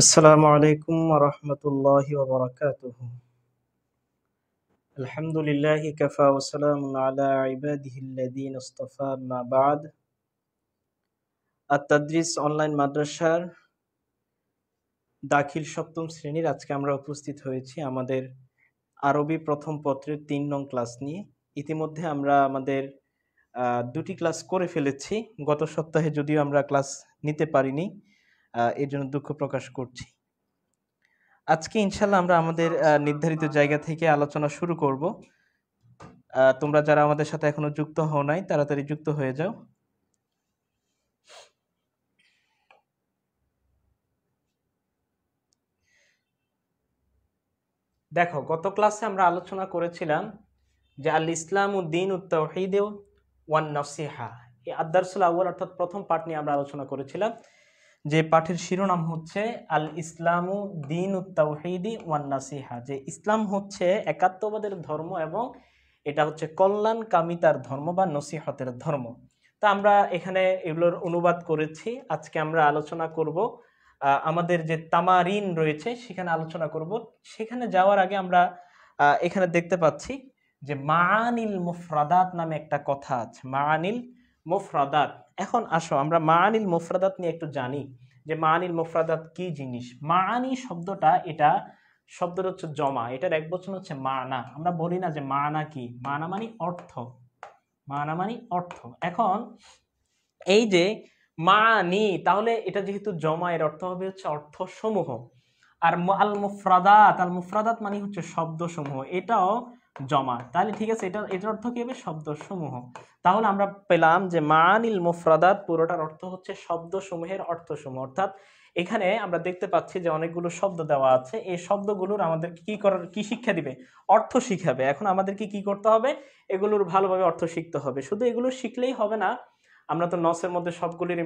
আসসালামু আলাইকুম ওয়া রাহমাতুল্লাহি ওয়া বারাকাতুহু। আলহামদুলিল্লাহি কাফা ওয়া সালামুন আলা ইবাদিহিল্লাযীনা ইসতাফা, আম্মা বা'দ। আত-তাদরিস অনলাইন মাদ্রাসার দাখিল সপ্তম শ্রেণীর আজকে আমরা উপস্থিত হয়েছি আমাদের আরবি প্রথম পত্রের ৩ নং ক্লাস নিয়ে। ইতিমধ্যে আমরা আমাদের দুটি ক্লাস করে ফেলেছি। গত সপ্তাহে যদিও আমরা ক্লাস নিতে পারিনি, এর জন্য দুঃখ প্রকাশ করছি। আজকে ইনশাল্লাহ আমরা আমাদের নির্ধারিত জায়গা থেকে আলোচনা শুরু করব। তোমরা যারা আমাদের সাথে এখনো যুক্ত হও নাই তাড়াতাড়ি যুক্ত হয়ে যাও। দেখো, গত ক্লাসে আমরা আলোচনা করেছিলাম যে আল ইসলাম উদ্দিন উত-তাওহীদ ওয়ান নসিহা, এই আদ-দারসুল আউয়াল অর্থাৎ প্রথম পাঠ নিয়ে আমরা আলোচনা করেছিলাম, যে পাঠের শিরোনাম হচ্ছে আল ইসলামু দ্বীন উত-তাওহীদ ওয়ান নসিহা, যে ইসলাম হচ্ছে একাত্মবাদের ধর্ম এবং এটা হচ্ছে কল্যাণকামিতার ধর্ম বা নসিহতের ধর্ম। তা আমরা এখানে এগুলোর অনুবাদ করেছি। আজকে আমরা আলোচনা করব আমাদের যে তামারিন রয়েছে সেখানে আলোচনা করব। সেখানে যাওয়ার আগে আমরা এখানে দেখতে পাচ্ছি যে মাআনিল মুফরাদাত নামে একটা কথা আছে, মাআনিল মুফরাদাত। এখন আসো আমরা মাআনিল মুফরাদাত নিয়ে একটু জানি যে মাআনিল মুফরাদাত কি জিনিস। মাআনি শব্দটা, এটা শব্দটা হচ্ছে জমা, এটার এক বচন হচ্ছে মানা। আমরা বলি না যে মানা কি, মানা মানে অর্থ, মানা মানে অর্থ। এখন এই যে মানি, তাহলে এটা যেহেতু জমা, এর অর্থ হবে হচ্ছে অর্থ সমূহ। আর আল মুফরাদাত, আল মুফরাদাত মানে হচ্ছে শব্দ সমূহ, এটাও জমা। তাহলে ঠিক আছে, এটার অর্থ কি হবে? শব্দ সমূহ। তাহলে আমরা পেলাম যে মানিল মুফরাদাত পুরোটার অর্থ হচ্ছে শব্দ সমূহের অর্থ সমূহ। অর্থাৎ এখানে আমরা দেখতে পাচ্ছি যে অনেকগুলো শব্দ দেওয়া আছে, এই শব্দগুলোর আমাদের কি শিক্ষা দিবে? অর্থ শিখাবে। এখন আমাদেরকে কি করতে হবে? এগুলোর ভালোভাবে অর্থ শিখতে হবে। শুধু এগুলো শিখলেই হবে না, আমরা তো নসের মধ্যে সবগুলির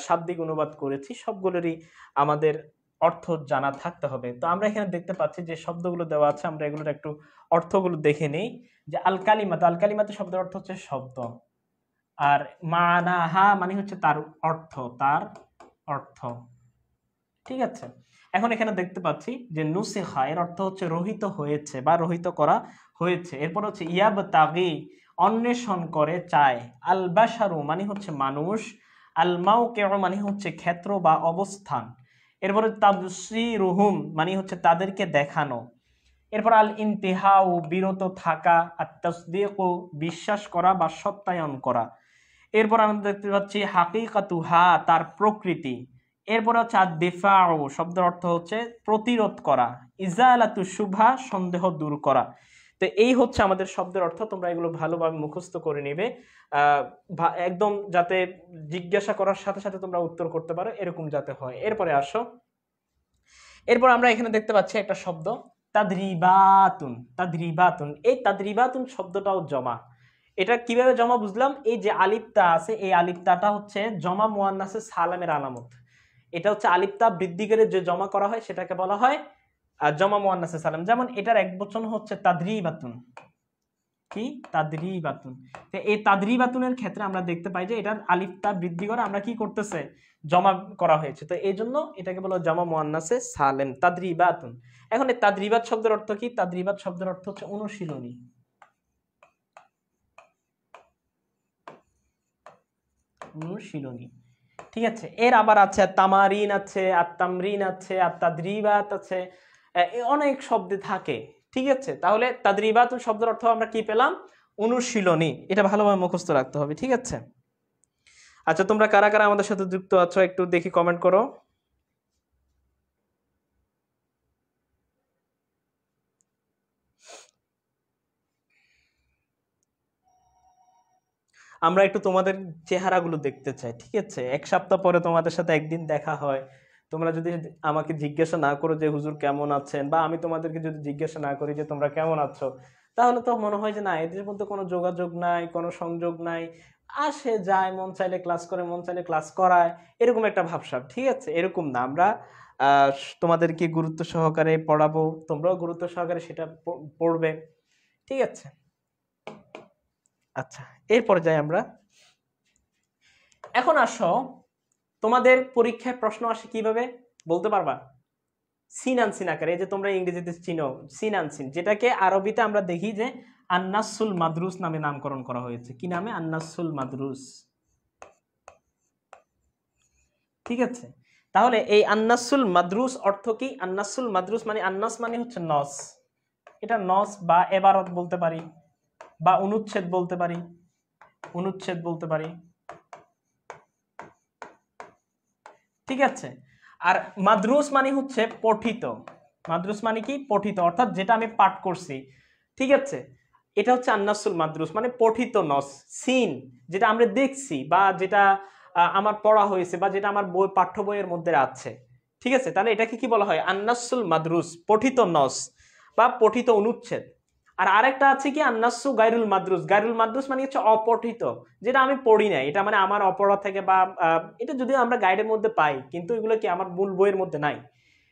শাব্দিক অনুবাদ করেছি, সবগুলোরই আমাদের অর্থ জানা থাকতে হবে। তো আমরা এখানে দেখতে পাচ্ছি যে শব্দগুলো দেওয়া আছে, আমরা এগুলোর একটু অর্থগুলো দেখে নেই। যে আল কালিমাত, আল কালিমাতে শব্দের অর্থ হচ্ছে শব্দ, আর মানাহা মানে হচ্ছে তার অর্থ, তার অর্থ। ঠিক আছে, এখন এখানে দেখতে পাচ্ছি যে নুসিখা, এর অর্থ হচ্ছে রহিত হয়েছে বা রহিত করা হয়েছে। এরপর হচ্ছে ইয়াবতাগি, অন্বেষণ করে, চায়। আল বাশারু মানে হচ্ছে মানুষ। আল মাওকিউ মানে হচ্ছে ক্ষেত্র বা অবস্থান। এরপরে তাবসিরুহুম মানে হচ্ছে তাদেরকে দেখানো। এরপর আল ইন্তিহাউ বিরত থাকা, আর তাসদীকু বিশ্বাস করা বা সত্যায়ন করা। এরপর আমরা দেখতে পাচ্ছি হাকিকাতুহা, তার প্রকৃতি। এরপর হচ্ছে আদ-দিফাউ, শব্দের অর্থ হচ্ছে প্রতিরোধ করা। ইজালাতু শুভা, সন্দেহ দূর করা। তো এই হচ্ছে আমাদের শব্দের অর্থ। তোমরা এগুলো ভালোভাবে মুখস্থ করে নিবে, একদম যাতে জিজ্ঞাসা করার সাথে সাথে তোমরা উত্তর করতে পারো, এরকম যাতে হয়। এরপরে আসো, এরপর আমরা এখানে দেখতে পাচ্ছি একটা শব্দ তাদরিবাতুন। তাদরিবাতুন, এই তাদরিবাতুন শব্দটাও জমা। এটা কিভাবে জমা বুঝলাম? এই যে আলিফতা আছে, এই আলিফতাটা হচ্ছে জমা মুয়ান্নাসে সালামের আলামত। এটা হচ্ছে আলিফতা বৃদ্ধি করে যে জমা করা হয় সেটাকে বলা হয় জমা মুয়ান্নাসে সালাম। যেমন এটার এক বচন হচ্ছে তাদরিবাতুন। কি? তাদরিবাতুন। তো এই তাদরিবাতুনের ক্ষেত্রে আমরা দেখতে পাই যে এটার আলিফতা বৃদ্ধি করে আমরা কি করতেছে? জমা করা হয়েছে। তো এই জন্য এটাকে বলা জমা মুয়ান্নাসে সালেম, তাদরিবাতুন। এখন এই তাদরিবাত শব্দের অর্থ কি? তাদরিবাত শব্দের অর্থ হচ্ছে অনুশীলনী। অনুশীলনী। ঠিক আছে, এর আবার আছে তামারিন আছে, আত-তামরিন আছে, আত-তাদরিবাত আছে, অনেক শব্দ থাকে। ঠিক আছে, তাহলে তাদরিবাত শব্দের অর্থ আমরা কি পেলাম? অনুশীলনী। এটা ভালোভাবে মুখস্থ রাখতে হবে। ঠিক আছে, আচ্ছা তোমরা কারা কারা আমাদের সাথে যুক্ত আছো একটু দেখি, কমেন্ট করো। আমরা একটু তোমাদের চেহারাগুলো দেখতে চাই। ঠিক আছে, এক সপ্তাহ পরে তোমাদের সাথে একদিন দেখা হয়, তোমরা যদি আমাকে জিজ্ঞাসা না করো যে হুজুর কেমন আছেন, বা আমি তোমাদেরকে যদি জিজ্ঞাসা না করি যে তোমরা কেমন আছো, তাহলে তো মনে হয় যে না, এদের মধ্যে কোনো যোগাযোগ নাই, কোনো সংযোগ নাই। আসে যায়, মন চাইলে ক্লাস করে, মন চাইলে ক্লাস করায়, এরকম একটা ভাবসাব। ঠিক আছে, এরকম না। আমরা আহ তোমাদেরকে গুরুত্ব সহকারে পড়াবো, তোমরাও গুরুত্ব সহকারে সেটা পড়বে। ঠিক আছে, আচ্ছা এরপর যাই আমরা। এখন আসো, তোমাদের পরীক্ষায় প্রশ্ন আসে কিভাবে বলতে পারবা? সিন আনসিন আকারে, এই যে তোমরা ইংরেজিতে চিনো সিন আনসিন, যেটাকে আরবিতে আমরা দেখি যে আন্নাসুল মাদরুস নামে নামকরণ করা হয়েছে। কি নামে? আন্নাসুল মাদরুস। ঠিক আছে, তাহলে এই আন্নাসুল মাদরুস অর্থ কি? আন্নাসুল মাদরুস মানে, আন্নাস মানে হচ্ছে নস, এটা নস বা এবারত বলতে পারি, বা অনুচ্ছেদ বলতে পারি, অনুচ্ছেদ বলতে পারি। ঠিক আছে, আর মাদরুস মানে হচ্ছে পঠিত। মাদরুস মানে কি? পঠিত, অর্থাৎ যেটা আমি পাঠ করছি। ঠিক আছে, এটা হচ্ছে আন্নাসুল মাদরুস মানে পঠিত নস। সিন যেটা আমরা দেখছি বা যেটা আমার পড়া হয়েছে বা যেটা আমার বই পাঠ্য বইয়ের মধ্যে আছে। ঠিক আছে, তাহলে এটাকে কি বলা হয়? আন্নাসুল মাদরুস, পঠিত নস বা পঠিত অনুচ্ছেদ। আর আরেকটা আছে কি আন্নাসু গায়রুল মাদরুস। গায়রুল মাদরুস মানে হচ্ছে অপঠিত, যেটা আমি পড়ি না, এটা মানে আমার অপড়া থেকে বা এটা যদিও আমরা গাইডের মধ্যে পাই, কিন্তু এগুলো কি আমার মূল বইয়ের মধ্যে নাই।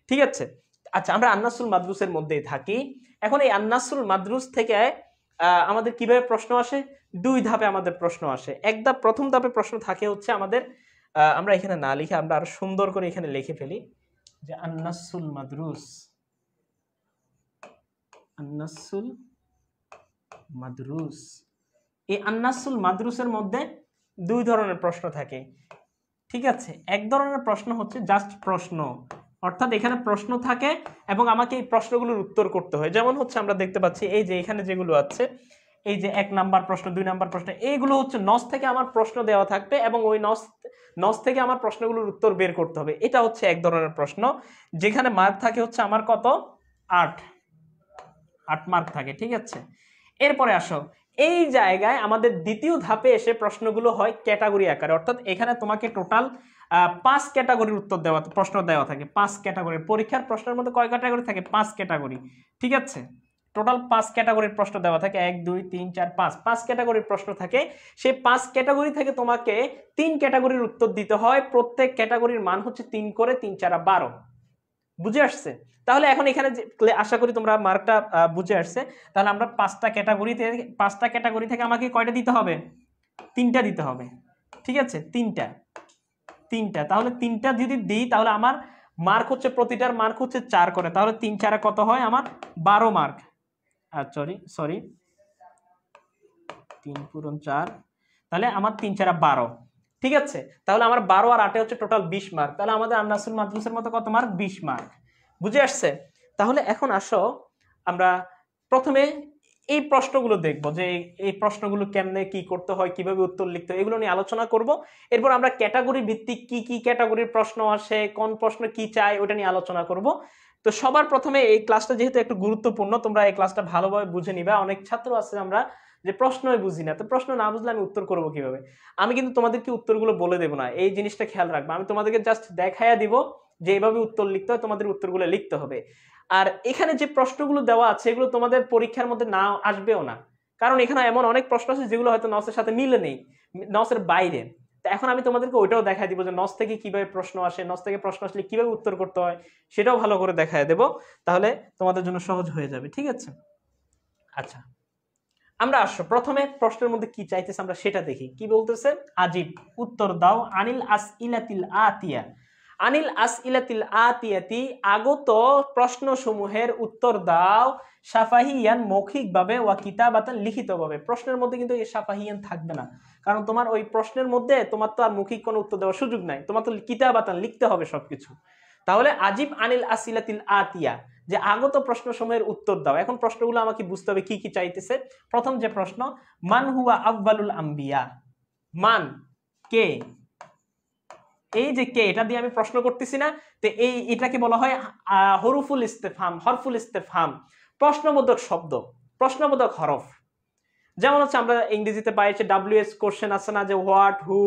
ঠিক আছে, আচ্ছা, আমরা আন্নাসুল মাদরুসের মধ্যেই থাকি। এখন এই আন্নাসুল মাদরুস থেকে আমাদের কিভাবে প্রশ্ন আসে? দুই ধাপে আমাদের প্রশ্ন আসে। এক ধাপ, প্রথম ধাপে প্রশ্ন থাকে হচ্ছে আমাদের, আমরা এখানে না লিখে আমরা আরো সুন্দর করে এখানে লিখে ফেলি যে আন্নাসুল মাদরুস, আন্নাসুল মাদরুস। এই আন্নাসুল মাদরুসের মধ্যে দুই ধরনের প্রশ্ন থাকে। ঠিক আছে, এক ধরনের প্রশ্ন হচ্ছে জাস্ট প্রশ্ন, অর্থাৎ এখানে প্রশ্ন থাকে এবং আমাকে এই প্রশ্নগুলোর উত্তর করতে হয়। যেমন হচ্ছে আমরা দেখতে পাচ্ছি এই যে এখানে যেগুলো আছে, এই যে 1 নাম্বার প্রশ্ন, 2 নাম্বার প্রশ্ন, এইগুলো হচ্ছে নস থেকে আমার প্রশ্ন দেওয়া থাকবে এবং ওই নস থেকে আমার প্রশ্নগুলোর উত্তর বের করতে হবে। এটা হচ্ছে এক ধরনের প্রশ্ন, যেখানে মার্ক থাকে হচ্ছে আমার কত? 8 মার্ক থাকে। ঠিক আছে, এরপরে আসো, এই জায়গায় আমাদের দ্বিতীয় ধাপে এসে প্রশ্নগুলো হয় ক্যাটাগরি আকারে, অর্থাৎ এখানে তোমাকে টোটাল 5 ক্যাটাগরির উত্তর দেওয়া, প্রশ্ন দেওয়া থাকে। 5 ক্যাটাগরি, পরীক্ষার প্রশ্নের মধ্যে কয় ক্যাটাগরি থাকে? 5 ক্যাটাগরি। ঠিক আছে, টোটাল 5 ক্যাটাগরির প্রশ্ন দেওয়া থাকে, 1 2 3 4 5, 5 ক্যাটাগরির প্রশ্ন থাকে। সেই 5 ক্যাটাগরি থেকে তোমাকে 3 ক্যাটাগরির উত্তর দিতে হয়। প্রত্যেক ক্যাটাগরির মান হচ্ছে 3 করে, 3 4 12। বুঝে আসছে? তাহলে এখন এখানে আশা করি তোমরা মার্কটা বুঝে আসছে। তাহলে আমরা 5টা ক্যাটাগরি থেকে আমাকে কয়টা দিতে হবে? 3টা দিতে হবে। ঠিক আছে, 3টা। তাহলে 3টা যদি দিই তাহলে আমার মার্ক হচ্ছে, প্রতিটার মার্ক হচ্ছে 4 করে, তাহলে 3 4 কত হয়? আমার 12 মার্ক। সরি 3 পূরণ 4, তাহলে আমার 3 4 12। ঠিক আছে, তাহলে আমার 12 আর 8 হচ্ছে টোটাল 20 মার্ক। তাহলে আমাদের আন্নাসুল মাদরুসের মতো কত মার্ক? 20 মার্ক। বুঝে আসছে? তাহলে এখন আসো আমরা প্রথমে এই প্রশ্নগুলো দেখব, যে এই প্রশ্নগুলো কেমনে কি করতে হয়, কিভাবে উত্তর লিখতে হয়, এগুলো নিয়ে আলোচনা করব। এরপর আমরা ক্যাটাগরি ভিত্তিক কি কি ক্যাটাগরির প্রশ্ন আসে, কোন প্রশ্ন কি চাই, ওটা নিয়ে আলোচনা করব। তো সবার প্রথমে এই ক্লাসটা যেহেতু একটু গুরুত্বপূর্ণ, তোমরা এই ক্লাসটা ভালোভাবে বুঝে নিবা। অনেক ছাত্র আছে আমরা যে প্রশ্নই বুঝি না, তো প্রশ্ন না বুঝলে আমি উত্তর করব কিভাবে? আমি কিন্তু তোমাদেরকে উত্তরগুলো বলে দেবো না, এই জিনিসটা খেয়াল রাখবা। আমি তোমাদেরকে জাস্ট দেখাইয়া দিব যে এইভাবে উত্তর লিখতে হয়, তোমাদের উত্তরগুলো লিখতে হবে। আর এখানে যে প্রশ্নগুলো দেওয়া আছে এগুলো তোমাদের পরীক্ষার মধ্যে না আসবেও না, কারণ এখানে এমন অনেক প্রশ্ন আছে যেগুলো হয়তো নসের সাথে মিলে নেই, নসের বাইরে। তো এখন আমি তোমাদেরকে ওইটাও দেখাই দিব যে নস থেকে কিভাবে প্রশ্ন আসে, নস থেকে প্রশ্ন আসলে কিভাবে উত্তর করতে হয়, সেটাও ভালো করে দেখাই দেব। তাহলে তোমাদের জন্য সহজ হয়ে যাবে। ঠিক আছে, আচ্ছা, আমরা আসো প্রথমে প্রশ্নের মধ্যে কি চাইতেছে আমরা সেটা দেখি। কি বলতেছে? আজিব, উত্তর দাও। আনিল আসইলাতিল আতিয়া, আনিল আসইলাতিল আতিয়াতি, আগত প্রশ্নসমূহের উত্তর দাও। শাফাহিয়ান, মৌখিকভাবে, ওয়া কিতাবাতান, লিখিতভাবে। প্রশ্নের মধ্যে কিন্তু এই শাফাহিয়ান থাকবে না, কারণ তোমার ওই প্রশ্নের মধ্যে তোমার তো আর মৌখিক কোনো উত্তর দেওয়ার সুযোগ নাই, তোমার তো কিতাবাতান লিখতে হবে সবকিছু। তাহলে আজিব আনিল আসইলাতিল আতিয়া, যে আগত প্রশ্নসমূহের উত্তর দাও। এখন প্রশ্নগুলো আমাকে বুঝতে হবে কি কি চাইতেছে। প্রথম যে প্রশ্ন, মান হুয়া আউয়ালুল আম্বিয়া, মান কে, এই যে কে, এটা দিয়ে আমি প্রশ্ন করতেছি না, তো এটাকে বলা হয় হরফুল ইস্তেফহাম, হরফুল ইস্তেফহাম, প্রশ্নবোধক শব্দ, প্রশ্নবোধক হরফ। যেমন হচ্ছে আমরা ইংরেজিতে পাই যে WH কোশ্চেন আছে না, যে হোয়াট, হু,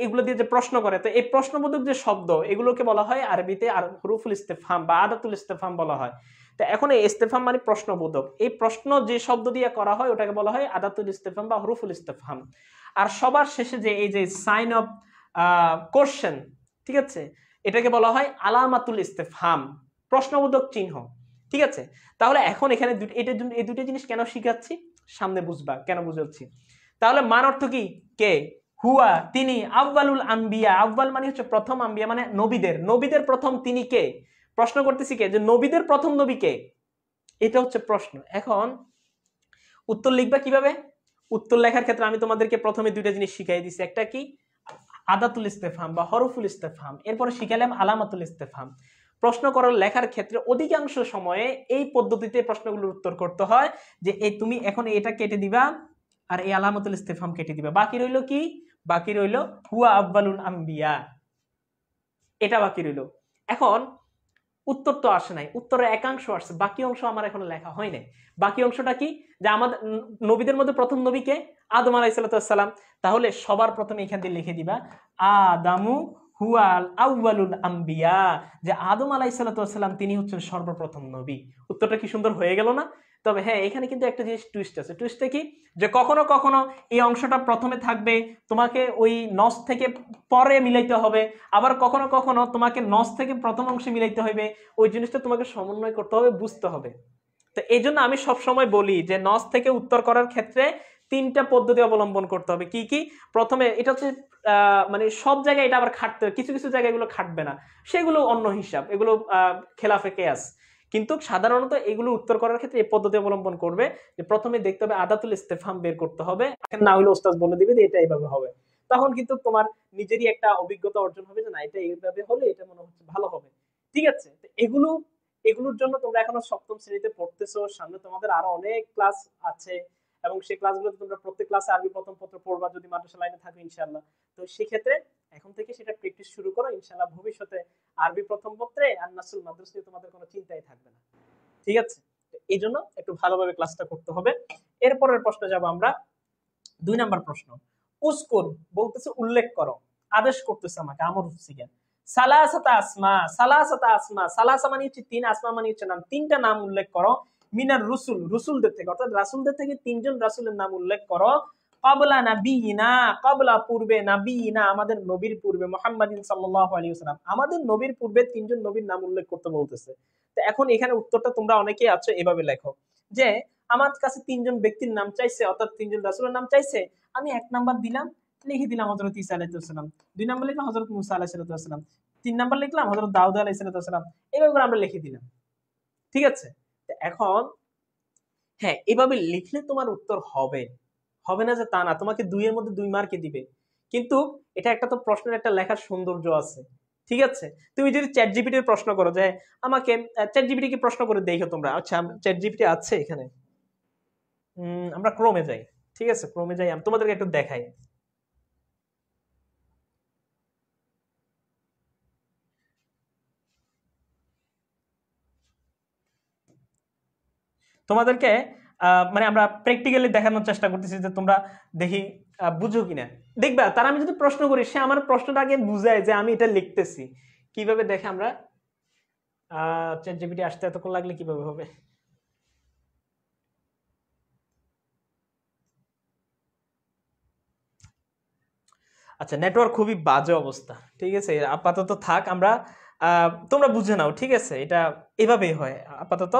এগুলো দিয়ে যে প্রশ্ন করে, তো এই প্রশ্নবোধক যে শব্দ এগুলোকে বলা হয় আরবিতে আর হরফুল ইস্তেফহাম বা আদাতুল ইস্তেফহাম বলা হয়। তো এখন এই ইস্তেফহাম মানে প্রশ্নবোধক, এই প্রশ্ন যে শব্দ দিয়ে করা হয় ওটাকে বলা হয় আদাতুল ইস্তেফহাম বা হরফুল ইস্তেফহাম। আর সবার শেষে যে এই যে সাইন অফ কোশ্চেন, ঠিক আছে, এটাকে বলা হয় আলামাতুল ইস্তেফহাম, প্রশ্নবোধক চিহ্ন। ঠিক আছে, তাহলে এখন এখানে এই দুটো জিনিস কেন শিখাচ্ছি সামনে বুঝবা কেন বুঝাচ্ছি। তাহলে মান অর্থ কি? কে, হুয়া তিনি, আউয়ালুল আম্বিয়া, আউয়াল মানে হচ্ছে প্রথম, আম্বিয়া মানে নবীদের প্রথম, তিনি কে? প্রশ্ন করতেছি কে, যে নবীদের প্রথম নবী কে, এটা হচ্ছে প্রশ্ন। এখন উত্তর লিখবা কিভাবে? উত্তর লেখার ক্ষেত্রে আমি তোমাদেরকে প্রথমে দুইটা জিনিস শিখাই দিছি, একটা কি আদাতুল ইস্তেফহাম বা হরফুল ইস্তেফহাম, এরপরে শিখালাম আলামাতুল ইস্তেফহাম। প্রশ্ন করার লেখার ক্ষেত্রে অধিকাংশ সময়ে এই পদ্ধতিতে প্রশ্নগুলোর উত্তর করতে হয়, যে এই তুমি এখন এটা কেটে দিবা আর এই আলামাতুল ইস্তেফহাম কেটে দিবা, বাকি রইল কি, বাকি রইল হুয়া আব্বালুল আম্বিয়া, এটা বাকি রইল। এখন উত্তর তো আসে নাই, উত্তরের একাংশ আসছে, বাকি অংশ আমার এখনো লেখা হয় নাই। বাকি অংশটা কি, যে আমাদের নবীদের মধ্যে প্রথম নবীকে আদম আলাইহিস সালাম, তাহলে সবার প্রথমে এখান দিয়ে লিখে দিবা আদামু হুয়াল আউয়ালুল আম্বিয়া, যে আদম আলাইহিস সালাম তিনি হচ্ছেন সর্বপ্রথম নবী। উত্তরটা কি সুন্দর হয়ে গেল না? তবে হ্যাঁ, এখানে কিন্তু একটা জিনিস টুইস্ট আছে। টুইস্টটা কি, যে কখনো কখনো এই অংশটা প্রথমে থাকবে, তোমাকে ওই নস থেকে পরে মিলাইতে হবে, আবার কখনো কখনো তোমাকে নস থেকে প্রথম অংশে মিলাইতে হবে, ওই জিনিসটা তোমাকে সমন্বয় করতে হবে, বুঝতে হবে। তো এই জন্য আমি সবসময় বলি যে নস থেকে উত্তর করার ক্ষেত্রে তিনটা পদ্ধতি অবলম্বন করতে হবে। কি কি? প্রথমে এটা হচ্ছে মানে সব জায়গায় এটা আবার খাটতে, কিছু কিছু জায়গায় এগুলো খাটবে না, সেগুলো অন্য হিসাব, এগুলো খেলাফে কেয়াস। কিন্তু সাধারণত এগুলো উত্তর করার ক্ষেত্রে এই পদ্ধতি অবলম্বন করবে, যে প্রথমে দেখতে হবে আদাতুল ইস্তেফহাম বের করতে হবে, না হলে ওস্তাদ বলে দিবে যে এটা এইভাবে হবে। তখন কিন্তু তোমার নিজেরই একটা অভিজ্ঞতা অর্জন হবে, যে না এটা এইভাবে হলে এটা মনে হচ্ছে ভালো হবে। ঠিক আছে? তো এগুলোর জন্য তোমরা এখনো সপ্তম শ্রেণীতে পড়তেছো, সামনে তোমাদের আরো অনেক ক্লাস আছে, এবং সেই ক্লাসগুলোতে তোমরা প্রত্যেক ক্লাসে আরবি প্রথম পত্র পড়বা যদি মাদ্রাসা লাইনে থাকো ইনশাআল্লাহ। তো সেক্ষেত্রে এখন থেকে সেটা প্র্যাকটিস শুরু করো, ইনশাআল্লাহ ভবিষ্যতে আরবি প্রথম পত্রে আর নাসুল মাদ্রাসা নিয়ে তোমাদের কোনো চিন্তাই থাকবে না। ঠিক আছে? এই জন্য একটু ভালোভাবে ক্লাসটা করতে হবে। এরপরের প্রশ্নে যাব আমরা, 2 নাম্বার প্রশ্ন। উস্কুর বলতেছে উল্লেখ করো, আদেশ করতেছে আমাকে, আমর হচ্ছে কি, সালাসাতা আসমা, সালাসাতা আসমা, সালাসা মানে হচ্ছে তিন, আসমা মানে হচ্ছে নাম, তিনটা নাম উল্লেখ করো, মিনার রুসুল, রুসুলদের থেকে, অর্থাৎ রাসূলদের থেকে তিনজন রাসূলের নাম উল্লেখ করো, ক্বাবলা নাবিয়িনা, ক্বাবলা পূর্বে, নাবিয়িনা আমাদের নবীর পূর্বে, মুহাম্মাদিন সাল্লাল্লাহু আলাইহি ওয়াসাল্লাম আমাদের নবীর পূর্বে তিনজন নবীর নাম উল্লেখ করতে বলতেছে। তো এখন এখানে উত্তরটা তোমরা অনেকেই আছো, এভাবে লেখো যে আমার কাছে তিনজন ব্যক্তির নাম চাইছে, অর্থাৎ তিনজন রাসূলের নাম চাইছে, আমি 1 নাম্বার দিলাম, লিখে দিলাম হযরত ঈসা আলাইহিস সালাম, 2 নাম্বার লিখলাম হযরত মুসা আলাইহিস সালাম, 3 নাম্বার লিখলাম হযরত দাউদ আলাইহিস সালাম, এইভাবে করে আমরা লিখে দিলাম। ঠিক আছে? তো এখন হ্যাঁ, এভাবে লিখলে তোমার উত্তর হবে, হবে না যে তা না, তোমাকে 2 এর মধ্যে 2 মার্কই দিবে, কিন্তু এটা একটা তো প্রশ্নের একটা লেখার সৌন্দর্য আছে। ঠিক আছে? তুমি যদি চ্যাট জিপিটির প্রশ্ন করো যে আমাকে, চ্যাট জিপিটি কে প্রশ্ন করে দেখো তোমরা, আচ্ছা চ্যাট জিপিটি আছে এখানে, আমরা ক্রোমে যাই। ঠিক আছে, ক্রোমে যাই, আমি তোমাদেরকে একটু দেখাই। তোমাদেরকে মানে আমরা প্র্যাকটিক্যালি দেখানোর চেষ্টা করতেছি যে তোমরা দেখি বুঝো কিনা। দেখবা তারা, আমি যদি প্রশ্ন করি সে আমার প্রশ্নটা আগে বুঝায় যে আমি এটা লিখতেছি। কিভাবে দেখে আমরা, চ্যাট জিপিটি আসতে এতক্ষণ লাগলে কিভাবে হবে? আচ্ছা, নেটওয়ার্ক খুবই বাজে অবস্থা। ঠিক আছে, আপাতত থাক, আমরা তোমরা বুঝে নাও। ঠিক আছে, এটা এভাবেই হয় আপাতত।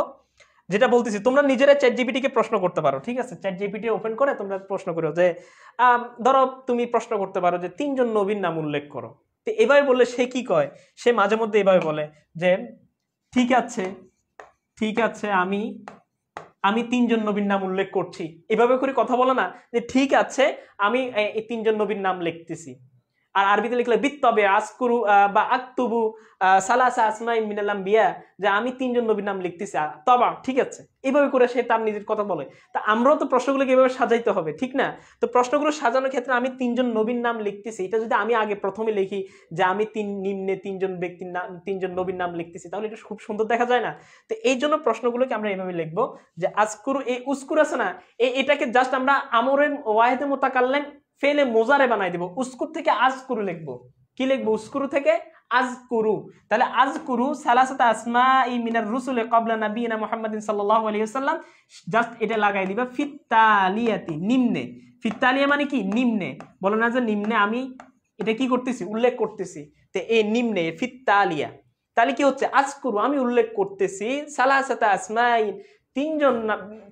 যেটা বলতেছি, তোমরা নিজেরা চ্যাট জিপিটি কে প্রশ্ন করতে পারো। ঠিক আছে, চ্যাট জিপিটি ওপেন করে তোমরা প্রশ্ন করো যে ধরো তুমি প্রশ্ন করতে পারো যে তিনজন নবীর নাম উল্লেখ করো। তো এভাবে বললে সে কি কয়, সে মাঝে মধ্যে এভাবে বলে যে ঠিক আছে, ঠিক আছে, আমি আমি তিনজন নবীর নাম উল্লেখ করছি, এভাবে করে কথা বলে না, যে ঠিক আছে আমি এই তিনজন নবীর নাম লিখতেছি। আর আরবিতে লিখলে বিত্তবে আসকুরু বা আক্তুবু সালাসা আসমাই মিনাল আম্বিয়া, যে আমি তিনজন নবীর নাম লিখতেছি, তবা ঠিক আছে, এইভাবে করে সে তার নিজের কথা বলে। তা আমরাও তো প্রশ্নগুলোকে এভাবে সাজাইতে হবে, ঠিক না? তো প্রশ্নগুলো সাজানোর ক্ষেত্রে আমি তিনজন নবীর নাম লিখতেছি, এটা যদি আমি আগে প্রথমে লিখি যে আমি নিম্নে তিনজন ব্যক্তির নাম, তিনজন নবীর নাম লিখতেছি, তাহলে এটা খুব সুন্দর দেখা যায় না? তো এই জন্য প্রশ্নগুলোকে আমরা এভাবে লিখবো যে আজকুরু, এই উস্কুর আছে না, এটাকে জাস্ট আমরা আমরের ওয়াহিদে মুতাকাল্লিম ফেলে মোজারে বানাই দেব, উস্কুর থেকে আজকুরু লিখবো। কি লিখবো? উস্কুরু থেকে আজকুরু। তাহলে আজকুরু সালাসাতা আসমাই মিনার রুসুলি ক্বাবলা নাবিয়িনা মুহাম্মাদিন সাল্লাল্লাহু আলাইহি ওয়াসাল্লাম, জাস্ট এটা লাগাই দিবা ফিত্তালিয়াতি, নিম্নে। ফিত্তালিয়া মানে কি? নিম্নে। বলো না যে নিম্নে আমি এটা কি করতেছি? উল্লেখ করতেছি। তো এই নিম্নে ফিত্তালিয়া, তাহলে কি হচ্ছে? আজকুরু আমি উল্লেখ করতেছি, সালাসাতা আসমাইন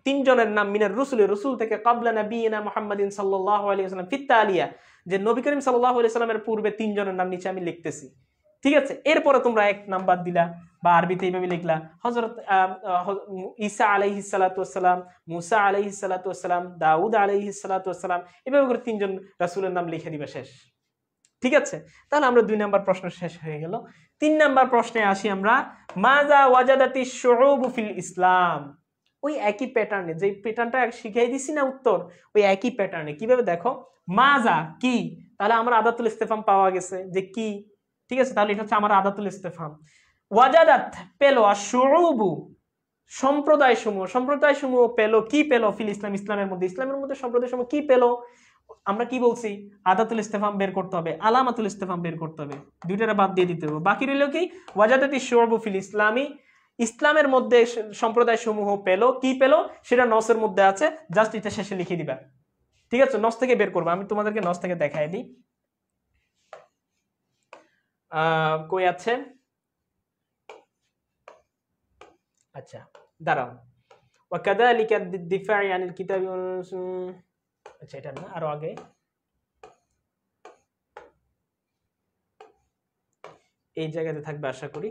তিনজনের নাম, মিনার রুসুলি রসুল থেকে, ক্বাবলা নাবিয়িনা মুহাম্মাদিন সাল্লাল্লাহু আলাইহি ওয়াসাল্লাম ফিত্তালিয়া, যে নবী করিম সাল্লাল্লাহু আলাইহি ওয়াসাল্লামের পূর্বে তিনজনের নাম নিচে আমি লিখতেছি। ঠিক আছে, এরপরে তোমরা 1 নাম্বার দিলা বা আরবিতে এইভাবে লিখলা হযরত ঈসা আলাইহিস সালাতু ওয়াসসালাম, মুসা আলাইহিস সালাতু ওয়াসসালাম, দাউদ আলাইহিস সালাতু ওয়াসসালাম, এভাবে করে 3 জন রাসূলের নাম লিখে দিবা, শেষ। ঠিক আছে, তাহলে আমরা 2 নাম্বার প্রশ্ন শেষ হয়ে গেল। 3 নাম্বার প্রশ্নে আসি আমরা, মাজা ওয়াজাদাতিশ শুউবু ফিল ইসলাম। ওই একই প্যাটার্নে, যে প্যাটার্নটা শিখিয়ে দিছি না উত্তর, ওই একই প্যাটার্নে কিভাবে দেখো, মাজা কি, তাহলে আমরা আদাতুল ইস্তেফাম পাওয়া গেছে যে কি। ঠিক আছে, তাহলে এটা হচ্ছে আমার আদাতুল ইস্তেফাম। ওয়াজাদাত পেলো, আর শুউবু সম্প্রদায় সমূহ পেলো, কি পেলো ফিল ইসলাম, ইসলামের মধ্যে সম্প্রদায় সমূহ কি পেলো। আমরা কি বলছি, আদাতুল ইস্তেফাম বের করতে হবে, আলামাতুল ইস্তেফাম বের করতে হবে, দুইটারে বাদ দিয়ে দিতে হবে। বাকি রইল কি, ওয়াজাদাতি শুউবু ফিল ইসলামি, ইসলামের মধ্যে সম্প্রদায় সমূহ পেলো, কি পেলো সেটা নসের মধ্যে আছে, জাস্ট এটা শেষে লিখে দিবা। ঠিক আছে, নস থেকে বের করবো, আমি তোমাদেরকে নস থেকে দেখাই দিই। কই আছে, আচ্ছা দাঁড়াও, ওয়াকাযালিকা দিফা'i আনিল কিতাবি, আচ্ছা এটা না, আরো আগে এই জায়গাতে থাকবে আশা করি।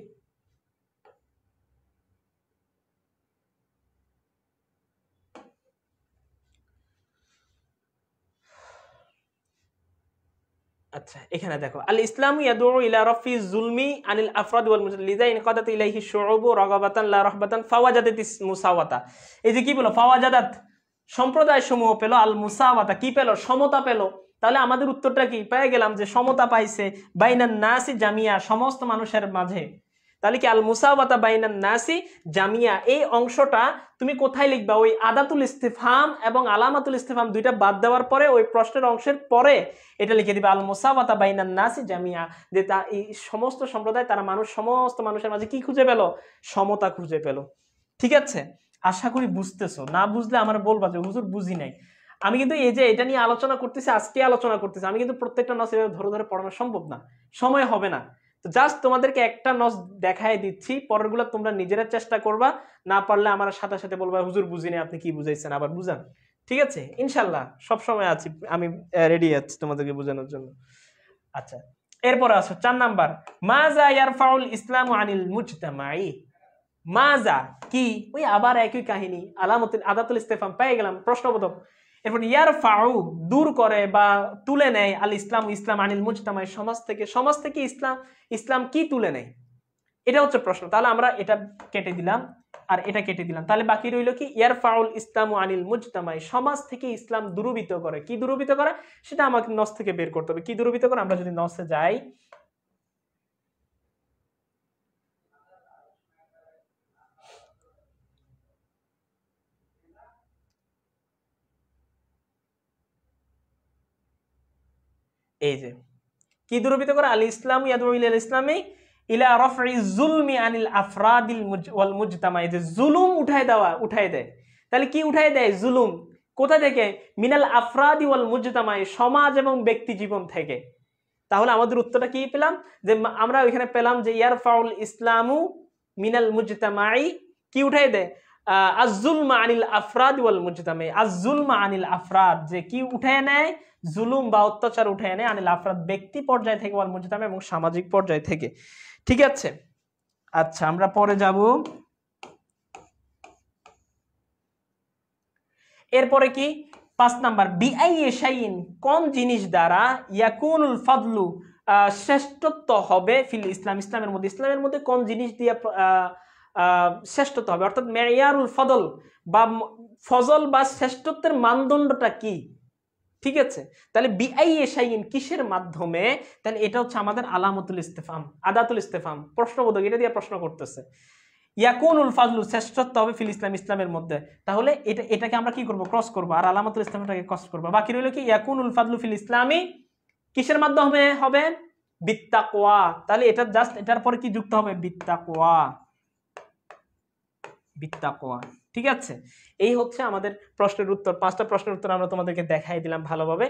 আচ্ছা এখানে দেখো, আল ইসলামু ইয়াদউ ইলা রাফি যুলমি আনিল আফরাদ ওয়াল মুজতামা লিযা ইনকাদাত ইলাইহি শুউবু রাগাবাতান লা রাহবাতান ফাওয়াজাদাতিস মুসাওয়াতা। এই যে কি বলো, ফাওয়াজাদাত সম্প্রদায় সমূহ পেলো, আল মুসাওয়াতা কি পেলো, সমতা পেলো। তাহলে আমাদের উত্তরটা কি পেয়ে গেলাম, যে সমতা পাইছে বাইনান নাসি জামিয়া, সমস্ত মানুষের মাঝে। তাহলে কি আল মুসাওয়াতা বাইনান নাসি জামিয়া, এই অংশটা তুমি কোথায় লিখবা, ওই আদাতুল ইস্তিফহাম এবং আলামাতুল ইস্তিফহাম দুইটা বাদ দেওয়ার পরে ওই প্রশ্নের অংশের পরে এটা লিখে দিবা আল মুসাওয়াতা বাইনান নাসি জামিয়া, যে তা এই সমস্ত সম্প্রদায় তারা সমস্ত মানুষের মাঝে কি খুঁজে পেল, সমতা খুঁজে পেল। ঠিক আছে, আশা করি বুঝতেছো, না বুঝলে আমার বলবা যে হুজুর বুঝি নাই। আমি কিন্তু এই যে এটা নিয়ে আলোচনা করতেছি, আজকে আলোচনা করতেছি, আমি কিন্তু প্রত্যেকটা নস ধরে ধরে পড়ানো সম্ভব না, সময় হবে না। তো জাস্ট তোমাদেরকে একটা নস দেখাই দিচ্ছি, পরেরগুলো তোমরা নিজেরা চেষ্টা করবা, না পারলে আমার সাথে সাথে বলবা হুজুর বুঝি নাই, আপনি কি বুঝাইছেন আবার বুঝান। ঠিক আছে, ইনশাল্লাহ সব সময় আছি, আমি রেডি আছি তোমাদেরকে বোঝানোর জন্য। আচ্ছা এরপরে আসো 4 নাম্বার, মাজা ইয়ারফাউল ইসলামু আনিল মুজতামাই। মাজা কি, ওই আবার একই কাহিনী, আলামাতুল আদাতুল ইস্তেফাম পেয়ে গেলাম, প্রশ্নবোধক। এরপর ইয়ারফাউ দূর করে বা তুলে নেয়, আল ইসলাম ইসলাম আনিল মুজতামাই সমাজ থেকে ইসলাম কি তুলে নেয়, এটা হচ্ছে প্রশ্ন। তাহলে আমরা এটা কেটে দিলাম আর এটা কেটে দিলাম, তাহলে বাকি রইল কি, ইয়ারফাউল ইসলামু আনিল মুজতামাই, সমাজ থেকে ইসলাম দূরীভূত করে, কি দূরীভূত করে সেটা আমাকে নস থেকে বের করতে হবে। কি দূরীভূত করে, আমরা যদি নসে যাই, এই যে কি দূরীভূত করে, আল ইসলাম ইয়াদউ ইলাল ইসলামি ইলা রাফই যুলমি আনিল আফরাদিল ওয়াল মুজতামা, এই যে জুলুম উঠায় দেয়। তাহলে কি উঠায় দেয়, জুলুম কোথা থেকে, মিনাল আফরাদি ওয়াল মুজতামা, সমাজ এবং ব্যক্তি জীবন থেকে। তাহলে আমাদের উত্তরটা কি পেলাম, যে আমরা ওইখানে পেলাম যে ইয়ারফাউল ইসলামু মিনাল মুজতামাই, কি উঠায় দেয়, আজ-জুলমা আনিল আফরাদ ওয়াল মুজতামা, আজ-জুলমা আনিল আফরাদ, যে কি উঠায় নেয়, জুলুম বা অত্যাচার উঠায় নেয়, আনিল আফরাদ ব্যক্তি পর্যায় থেকে, ওয়াল মুজতামা এবং সামাজিক পর্যায় থেকে। ঠিক আছে, আচ্ছা আমরা পরে যাব। এরপরে কি 5 নাম্বার, বিআইয়ে শাইইন, কোন জিনিস দ্বারা, ইয়াকুনুল ফাদলু শ্রেষ্ঠত্ব হবে, ফিল ইসলাম ইসলামের মধ্যে কোন জিনিস দিয়ে শ্রেষ্ঠত্ব হবে, অর্থাৎ মেয়ারুল ফদল বা ফজল বা শ্রেষ্ঠত্বের মানদণ্ডটা কি। ঠিক আছে, তাহলে বিআইয়ে শাইইন কিসের মাধ্যমে, তাহলে এটা হচ্ছে আমাদের আলামাতুল ইস্তেফাম, আদাতুল ইস্তেফাম, প্রশ্নবোধক, এটা দিয়ে প্রশ্ন করতেছে। ইয়াকুনুল ফাজলু শ্রেষ্ঠত্ব হবে ফিল ইসলাম ইসলামের মধ্যে, তাহলে এটাকে আমরা কি করব, ক্রস করব, আর আলামাতুল ইসলামটাকে ক্রস করব। বাকি রইল কি, ইয়াকুনুল ফাজলু ফিল ইসলামি কিসের মাধ্যমে হবে, বিত্তাকওয়া, তাহলে এটা জাস্ট এটার পরে কি যুক্ত হবে, বিত্তাকওয়া। ঠিক আছে, এই হচ্ছে আমাদের প্রশ্নের উত্তর। 5টা প্রশ্নের উত্তর আমরা তোমাদেরকে দেখাই দিলাম ভালোভাবে।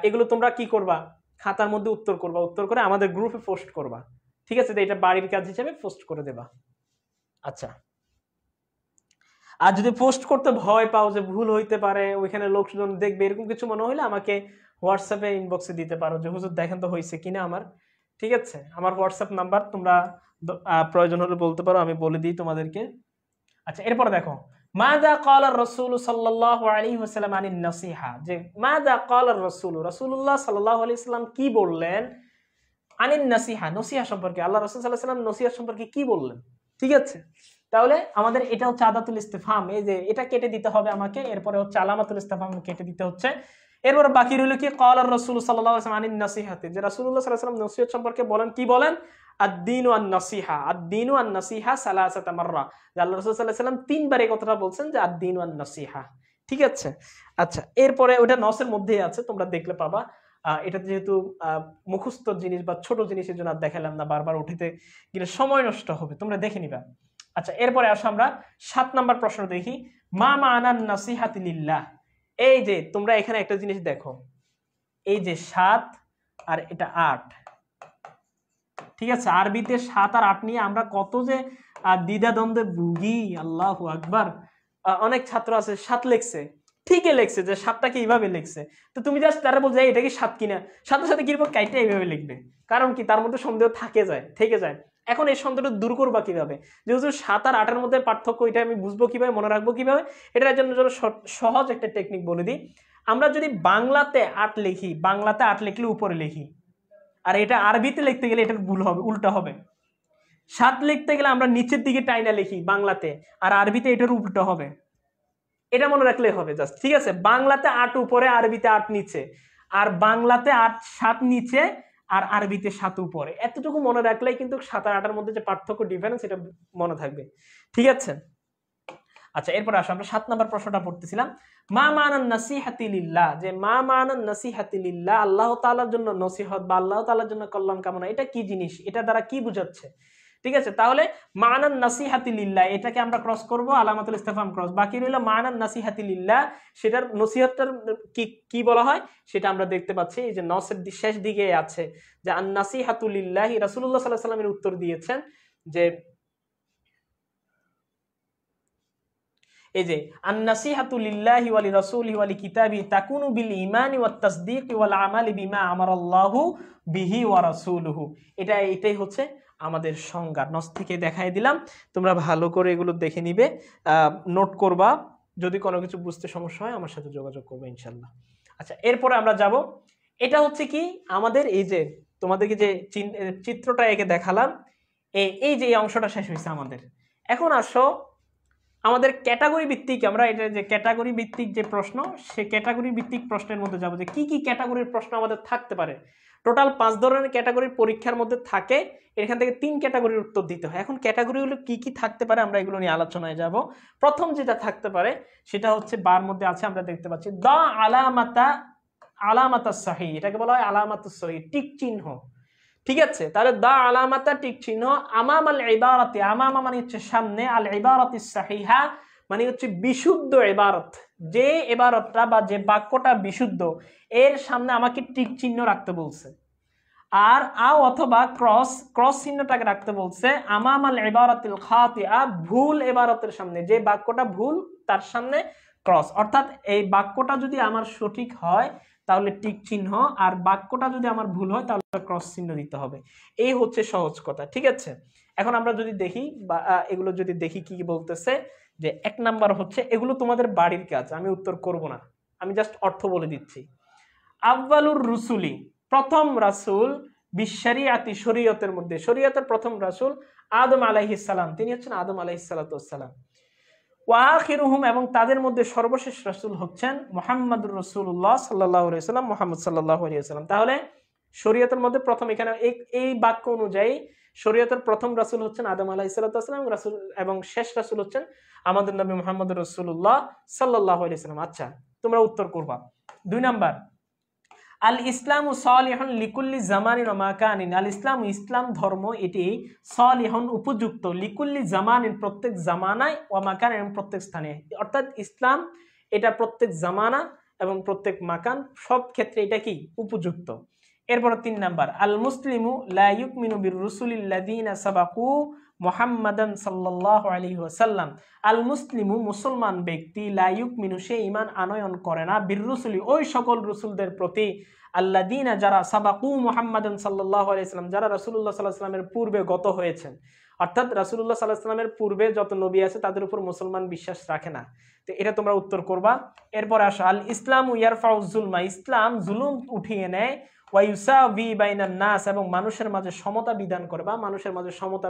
এগুলো তোমরা কি করবা, খাতার মধ্যে উত্তর করবা, উত্তর করে আমাদের গ্রুপে পোস্ট করবা। ঠিক আছে, এটা বাড়ির কাজ হিসেবে পোস্ট করে দেবা। আচ্ছা, আর যদি পোস্ট করতে ভয় পাও যে ভুল হইতে পারে, ওইখানে লোকজন দেখবে, এরকম কিছু মনে হইলে আমাকে হোয়াটসঅ্যাপে ইনবক্সে দিতে পারো যে হুজুর দেখেন তো হয়েছে কিনা আমার, ঠিক আছে, আমার হোয়াটসঅ্যাপ নাম্বার, তোমরা প্রয়োজন হলে বলতে পারো, আমি বলে দিই তোমাদেরকে। আচ্ছা, এরপর দেখো মাযা ক্বালা রাসূল সাল্লাল্লাহু আলাইহি ওয়াসাল্লাম আনিন নাসিহা, যে মাযা ক্বালা রাসূল, রাসূলুল্লাহ সাল্লাল্লাহু আলাইহি ওয়াসাল্লাম কি বললেন, আনিন নাসিহা, নসিহা সম্পর্কে, আল্লাহ রাসূল সাল্লাল্লাহু আলাইহি ওয়াসাল্লাম নসিহা সম্পর্কে কি বললেন। ঠিক আছে, তাহলে আমাদের এটা হচ্ছে আদাতুল ইস্তিফহাম, এই যে এটা কেটে দিতে হবে আমাকে, এরপরে হচ্ছে আলামাতুল ইস্তিফহাম কেটে দিতে হচ্ছে। এরপর বাকি রইল কি ক্বালা রাসূল সাল্লাল্লাহু আলাইহি ওয়াসাল্লাম আনিন নাসিহাতি, যে রাসূলুল্লাহ সাল্লাল্লাহু আলাইহি ওয়াসাল্লাম নসিহত সম্পর্কে বলেন, কি বলেন, আদ-দীনু আন-নাসিহা, আদ-দীনু আন-নাসিহা সালাসাতা মাররা, যে আল্লাহ রাসূল সাল্লাল্লাহু আলাইহি ওয়াসাল্লাম তিনবার এই কথাটা বলছেন যে আদ-দীনু আন-নাসিহা। ঠিক আছে, আচ্ছা, এরপরে ওটা নসের মধ্যেই আছে, তোমরা দেখলে পাবা। এটা যেহেতু মুখস্থ জিনিস বা ছোট জিনিসের জন্য আর দেখালাম না, বারবার উঠিতে গেলে সময় নষ্ট হবে, তোমরা দেখে নিবা। আচ্ছা, এরপরে আসো আমরা 7 নাম্বার প্রশ্ন দেখি, মা মা'নান নাসিহাতি লিল্লাহ। এই যে তোমরা এখানে একটা জিনিস দেখো, এই যে 7 আর এটা 8, ঠিক আছে, আরবিতে 7 আর 8 নিয়ে আমরা কত যে দ্বিধাদ্বন্দ্বে ভুগি, আল্লাহু আকবার। অনেক ছাত্র আছে 7 লিখছে, ঠিকই লিখছে যে 7টাকে এইভাবে লিখছে, তো তুমি জাস্ট তারা বলছে এটা কি 7 কিনা, সাথে সাথে কিরকম কাইটা এইভাবে লিখবে, কারণ কি তার মধ্যে সন্দেহ থেকে যায়। এখন এই সন্দেহটা দূর করবা কিভাবে, যেহেতু 7 আর 8 এর মধ্যে পার্থক্য, এটা আমি বুঝবো কিভাবে, মনে রাখবো কিভাবে, এটার জন্য সহজ একটা টেকনিক বলে দিই। আমরা যদি বাংলাতে 8 লিখি, বাংলাতে 8 লিখলে উপরে লিখি, আর এটা আরবিতে লিখতে গেলে এটার ভুল হবে, উল্টা হবে। 7 লিখতে গেলে আমরা নিচের দিকে টাইনা লিখি বাংলাতে, আর আরবিতে এটার উল্টো হবে। এটা মনে রাখলে হবে জাস্ট, ঠিক আছে, বাংলাতে 8 উপরে, আরবিতে 8 নিচে, আর বাংলাতে 7 নিচে, আর আরবিতে 7 উপরে। এতটুকু মনে রাখলেই কিন্তু 7 আর 8 এর মধ্যে যে পার্থক্য, ডিফারেন্স, এটা মনে থাকবে। ঠিক আছে, আচ্ছা, এরপর আসো আমরা 7 নাম্বার প্রশ্নটা পড়তেছিলাম, মা মা'নান নাসিহাতি লিল্লাহ, যে মা মা'নান নাসিহাতি লিল্লাহ, আল্লাহ তাআলার জন্য নসিহত বা আল্লাহ তাআলার জন্য কল্যাণ কামনা, এটা কি জিনিস, এটা দ্বারা কি বোঝাচ্ছে। ঠিক আছে, তাহলে মা'নান নাসিহাতি লিল্লাহ, এটাকে আমরা ক্রস করব, আলামাতুল ইস্তিফহাম ক্রস, বাকি রইল মা'নান নাসিহাতি লিল্লাহ, সেটার নসিহতটার কি বলা হয় সেটা আমরা দেখতে পাচ্ছি, এই যে নসের শেষ দিকে আছে যে আন নাসিহাতু লিল্লাহি, রাসূলুল্লাহ সাল্লাল্লাহু আলাইহি ওয়াসাল্লামের উত্তর দিয়েছেন যে এই যে আন-নাসিহাতু লিল্লাহি ওয়া লিরাসূলিহি ওয়া লিকিতাবি তাকুনু বিল ঈমানি ওয়াত তাসদীকি ওয়াল আমালি বিমা আমারাল্লাহু বিহি ওয়া রাসূলুহু। এটাই হচ্ছে আমাদের সংজ্ঞা, নস থেকে দেখাই দিলাম, তোমরা ভালো করে এগুলো দেখে নিবে, নোট করবা, যদি কোনো কিছু বুঝতে সমস্যা হয় আমার সাথে যোগাযোগ করবে ইনশাআল্লাহ। আচ্ছা, এরপরে আমরা যাব, এটা হচ্ছে কি আমাদের এই যে তোমাদেরকে যে চিত্রটা এঁকে দেখালাম, এই যে এই অংশটা শেষ হয়েছে আমাদের। এখন আসো আমাদের ক্যাটাগরি ভিত্তিক, আমরা এটা যে ক্যাটাগরি ভিত্তিক যে প্রশ্ন, সে ক্যাটাগরি ভিত্তিক প্রশ্নের মধ্যে যাব, যে কি কি ক্যাটাগরির প্রশ্ন আমাদের থাকতে পারে। টোটাল 5 ধরনের ক্যাটাগরির পরীক্ষার মধ্যে থাকে, এখান থেকে 3 ক্যাটাগরির উত্তর দিতে হয়। এখন ক্যাটাগরিগুলো কি কি থাকতে পারে আমরা এগুলো নিয়ে আলোচনায় যাব। প্রথম যেটা থাকতে পারে সেটা হচ্ছে বার মধ্যে আছে, আমরা দেখতে পাচ্ছি দা আলামাতা সহিহ, এটাকে বলা হয় আলামাতুস সহিহ, টিক চিহ্ন। ঠিক আছে, তাহলে দা আলামাতা টিক চিহ্ন, আমাম আল ইবারাতি, আমামা মানে হচ্ছে সামনে, আল ইবারাতি সাহিহা মানে হচ্ছে বিশুদ্ধ ইবারত, যে ইবারতটা বা যে বাক্যটা বিশুদ্ধ, এর সামনে আমাকে টিক চিহ্ন রাখতে বলছে। আর আও অথবা ক্রস চিহ্নটাকে রাখতে বলছে আমাম আল ইবারাতিল খাতিআ, ভুল ইবারতের সামনে, যে বাক্যটা ভুল তার সামনে ক্রস, অর্থাৎ এই বাক্যটা যদি আমার সঠিক হয় তাহলে টিক চিহ্ন, আর বাক্যটা যদি আমার ভুল হয় তাহলে ক্রস চিহ্ন দিতে হবে। এই হচ্ছে সহজ কথা। ঠিক আছে, এখন আমরা যদি দেখি বা এগুলো যদি দেখি কি বলতেছে, যে 1 নাম্বার হচ্ছে, এগুলো তোমাদের বাড়ির কাজ, আমি উত্তর করব না, আমি জাস্ট অর্থ বলে দিচ্ছি। আউয়ালুর রুসুলি, প্রথম রাসূল, বিশরিয়াতি, শরীয়তের মধ্যে, শরীয়তের প্রথম রাসূল আদম আলাইহিস সালাম, তিনি হচ্ছেন আদম আলাইহিস সালাতু ওয়াস সালাম। ওয়া আখিরুহুম, এবং তাদের মধ্যে সর্বশেষ রাসূল হচ্ছেন মুহাম্মাদুর রাসূলুল্লাহ সাল্লাল্লাহু আলাইহি ওয়াসাল্লাম, মুহাম্মদ সাল্লাল্লাহু আলাইহি ওয়াসাল্লাম। তাহলে শরীয়তের মধ্যে প্রথম, এখানে এই বাক্য অনুযায়ী শরীয়তের প্রথম রাসূল হচ্ছেন আদম আলাইহিস সালাতু ওয়াস সালাম, রাসূল এবং শেষ রাসূল হচ্ছেন আমাদের নবী মুহাম্মদুর রাসূলুল্লাহ সাল্লাল্লাহু আলাইহি ওয়াসাল্লাম। আচ্ছা, তোমরা উত্তর করবা। 2 নাম্বার, আল ইসলামু সালিহুন লিকুল্লি জামানিন ওয়া মাকানিন, আল ইসলাম, ইসলাম ধর্ম এটি সালিহুন উপযুক্ত, লিকুল্লি জামানিন প্রত্যেক জামানায়, ওয়া মাকানিন এবং প্রত্যেক স্থানে, অর্থাৎ ইসলাম এটা প্রত্যেক জামানা এবং প্রত্যেক মাকান, সব ক্ষেত্রে এটা কি উপযুক্ত। এরপর 3 নাম্বার, আল মুসলিমু লা ইউমিনু বির রুসুলিল্লাযিনা সাবাকু মুহাম্মাদান সাল্লাল্লাহু আলাইহি ওয়াসাল্লাম, আল মুসলিমু মুসলমান ব্যক্তি, লা ইউমিনু সে ঈমান আনয়ন করে না, বিররুসুলি ওই সকল রাসূলদের প্রতি, আল্লাযীনা যারা সাবাকু মুহাম্মাদান সাল্লাল্লাহু আলাইহি ওয়াসাল্লাম যারা রাসূলুল্লাহ সাল্লাল্লাহু আলাইহি ওয়াসাল্লামের পূর্বে গত হয়েছেন, অর্থাৎ রাসূলুল্লাহ সাল্লাল্লাহু আলাইহি ওয়াসাল্লামের পূর্বে যত নবী আছে তাদের উপর মুসলমান বিশ্বাস রাখে না। তো এটা তোমরা উত্তর করবা। এরপরে আসো, আল ইসলামু ইয়ারফাউ যুলমা, ইসলাম জুলুম উঠিয়ে নেয়, ওয়া ইউসাবি বাইনান নাস, এবং মানুষের মাঝে সমতা বিধান করে বা মানুষের মাঝে সমতা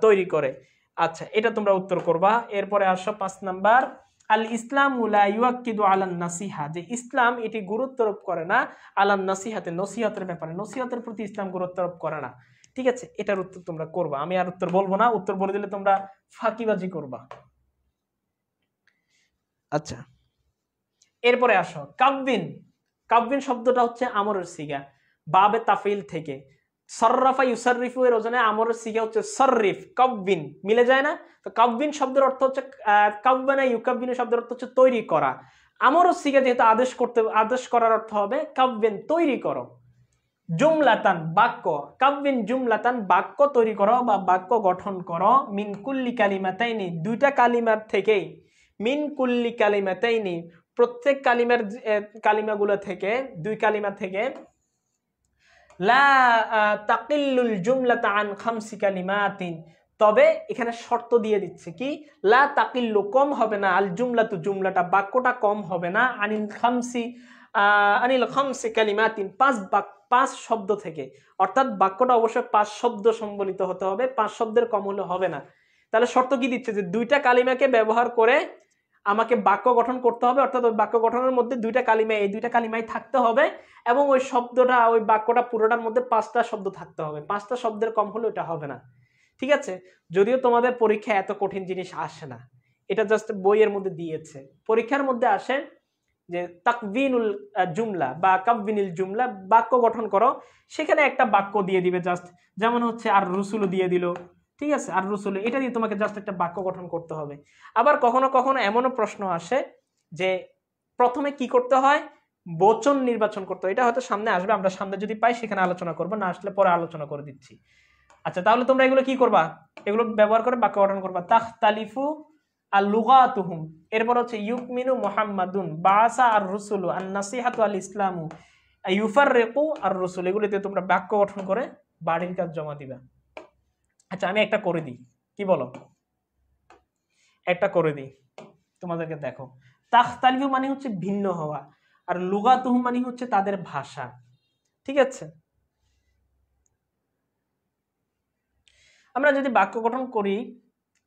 তৈরি করে। আচ্ছা, এটা তোমরা উত্তর করবা। এরপরে আসো 5 নাম্বার, আল ইসলামু লা ইউআক্কিদু আলান নাসিহা, যে ইসলাম এটি গুরুত্ব আরোপ করে না, আলান নাসিহাতে নসিহতের ব্যাপারে, নসিহতের প্রতি ইসলাম গুরুত্ব আরোপ করে না। ঠিক আছে, এটার উত্তর তোমরা করবা। আমি আর উত্তর বলবো না, উত্তর বলে দিলে তোমরা ফাঁকিবাজি করবা। আচ্ছা, এরপরে আসো কাব্বিন। কাব্বিন শব্দটা হচ্ছে আমরের সিগা, বাবে তাফিল থেকে। সররাফা ইউসাররিফু এর ওজনে আমরের সিগা হচ্ছে সররিফ, কাব্বিন মিলে যায় না? তো কাব্বিন শব্দের অর্থ হচ্ছে কাব্বানা ইউকাব্বিন শব্দের অর্থ হচ্ছে তৈরি করা। আমরের সিগা যেহেতু আদেশ করার অর্থ হবে কাব্বিন তৈরি করো। জুমলাতান বাক্য, কাব্বিন জুমলাতান বাক্য তৈরি করো বা বাক্য গঠন করো, মিন কুল্লি কালিমাতাইনি দুইটা কালিমার থেকেই, মিন কুল্লি কালিমাতাইনি প্রত্যেক কালিমাগুলো থেকে, দুই কালিমা থেকে, লা তাকিল্লুল জুমলাতা আন খামসি কালিমাতিন, তবে এখানে শর্ত দিয়ে দিচ্ছে কি, লা তাকিল্লু কম হবে না, আল জুমলাতু জুমলাটা বাক্যটা কম হবে না, আনিল খামসি কালিমাতিন 5 শব্দ থেকে, অর্থাৎ বাক্যটা অবশ্যই 5 শব্দ সম্বলিত হতে হবে, 5 শব্দের কম হলে হবে না। তাহলে শর্ত কি দিচ্ছে, যে দুইটা কালিমাকে ব্যবহার করে আমাকে বাক্য গঠন করতে হবে, অর্থাৎ ওই বাক্য গঠনের মধ্যে দুইটা কালিমা, এই দুইটা কালিমাই থাকতে হবে, এবং ওই শব্দটা, ওই বাক্যটা পুরোটার মধ্যে 5টা শব্দ থাকতে হবে, 5টা শব্দের কম হলে ওটা হবে না। ঠিক আছে, যদিও তোমাদের পরীক্ষায় এত কঠিন জিনিস আসে না, এটা জাস্ট বইয়ের মধ্যে দিয়েছে। পরীক্ষার মধ্যে আসে যে তাকবিনুল জুমলা বা কাব্বিনুল জুমলা, বাক্য গঠন করো, সেখানে একটা বাক্য দিয়ে দিবে জাস্ট, যেমন হচ্ছে আর রসুল দিয়ে দিল। ঠিক আছে, আর রসুল এটা দিয়ে তোমাকে জাস্ট একটা বাক্য গঠন করতে হবে। আবার কখনো কখনো এমনও প্রশ্ন আসে যে প্রথমে কি করতে হয়, বচন নির্বাচন করতে হয়। এটা হয়তো সামনে আসবে, আমরা সামনে যদি পাই সেখানে আলোচনা করবো, না আসলে পরে আলোচনা করে দিচ্ছি। আচ্ছা, তাহলে তোমরা এগুলো কি করবা, এগুলো ব্যবহার করে বাক্য গঠন করবা। তাখতালিফু আল লুগাতুহুম, এরপর হচ্ছে ইউকমিনু মুহাম্মাদুন, বাসা আর রসুলু, আন নাসিহাতু আল ইসলামু, ইউফাররিকু আর রসুল, এগুলিতে তোমরা বাক্য গঠন করে বাড়ির কাজ জমা দিবা। আচ্ছা, আমি একটা করে দিই, কি বলো, একটা করে দিই তোমাদেরকে। দেখো, তাখতালিফু মানে হচ্ছে ভিন্ন হওয়া, আর লুগাতুহুম মানে হচ্ছে তাদের ভাষা। ঠিক আছে, আমরা যদি বাক্য গঠন করি,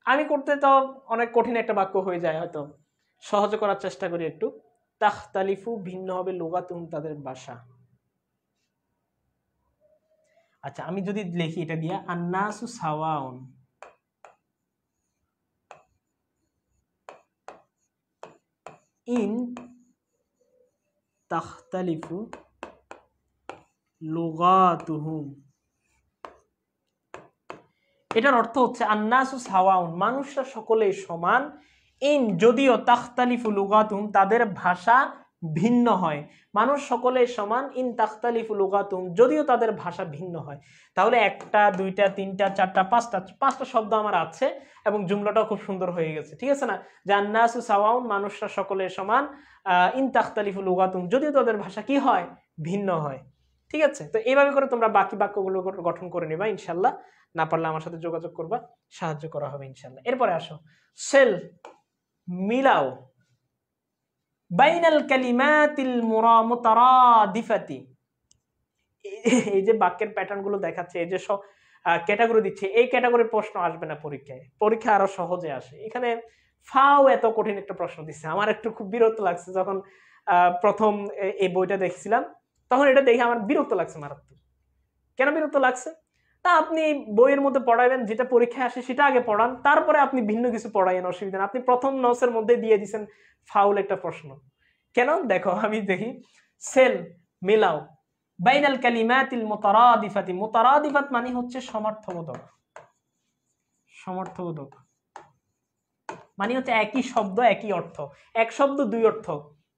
আমি করতে তো অনেক কঠিন একটা বাক্য হয়ে যায়, হয়তো সহজে করার চেষ্টা করি একটু। তাখতালিফু ভিন্ন হবে, লুগাতুহুম তাদের ভাষা। আচ্ছা, আমি যদি লিখি এটা দিয়া, আন্নাসু সাওয়াউন, ইন তাখতালিফু লুগাতুহুম, এটার অর্থ হচ্ছে আন্নাসু সাওয়াউন মানুষরা সকলেই সমান, ইন যদিও তাখতালিফু লুগাতুহুম তাদের ভাষা ভিন্ন হয়, মানুষ সকলেই সমান, ইন তাখতালিফু লুগাতুহুম যদিও তাদের ভাষা ভিন্ন হয়। তাহলে 1টা 2টা 3টা 4টা 5টা শব্দ আমার আছে, এবং জুমলাটাও খুব সুন্দর হয়ে গেছে। ঠিক আছে না, যে আন্নাসু সাওয়াউন মানুষরা সকলেই সমান, ইন তাখতালিফু লুগাতুহুম যদিও তাদের ভাষা কি হয়, ভিন্ন হয়। ঠিক আছে, তো এইভাবে করে তোমরা বাকি বাক্যগুলো গঠন করে নিবা ইনশাল্লাহ। না পারলে আমার সাথে যোগাযোগ করবা, সাহায্য করা হবে ইনশাল্লাহ। এরপরে আসো, সেল মিলাও বাইনাল কালিমাতিল মুতারাদিফাতি, এই যে বাক্যের প্যাটার্ন গুলো দেখাচ্ছে, এই যে সব ক্যাটাগরি দিচ্ছে, এই ক্যাটাগরির প্রশ্ন আসবে না পরীক্ষায়, পরীক্ষা আরো সহজে আসে। এখানে ফাও এত কঠিন একটা প্রশ্ন দিচ্ছে, আমার একটু খুব বিরক্ত লাগছে। যখন প্রথম এই বইটা দেখছিলাম, তখন এটা দেখে আমার বিরক্ত লাগছে মারাত্মক। কেন বিরক্ত লাগছে, তা আপনি বইয়ের মধ্যে পড়াবেন, যেটা পরীক্ষায় আসে সেটা আগে পড়ান, তারপরে আপনি ভিন্ন কিছু পড়াইন, অসুবিধা না। আপনি প্রথম নোটসের মধ্যে দিয়ে দিচ্ছেন ফাউল একটা প্রশ্ন। কেন, দেখো আমি দেখি, সেল মিলাও বাইনাল কালিমাতিল মুতারাদিফাতি, মুতারাদিফাত মানে হচ্ছে সমর্থবোধক, সমর্থবোধক মানে হচ্ছে একই শব্দ একই অর্থ, এক শব্দ দুই অর্থ।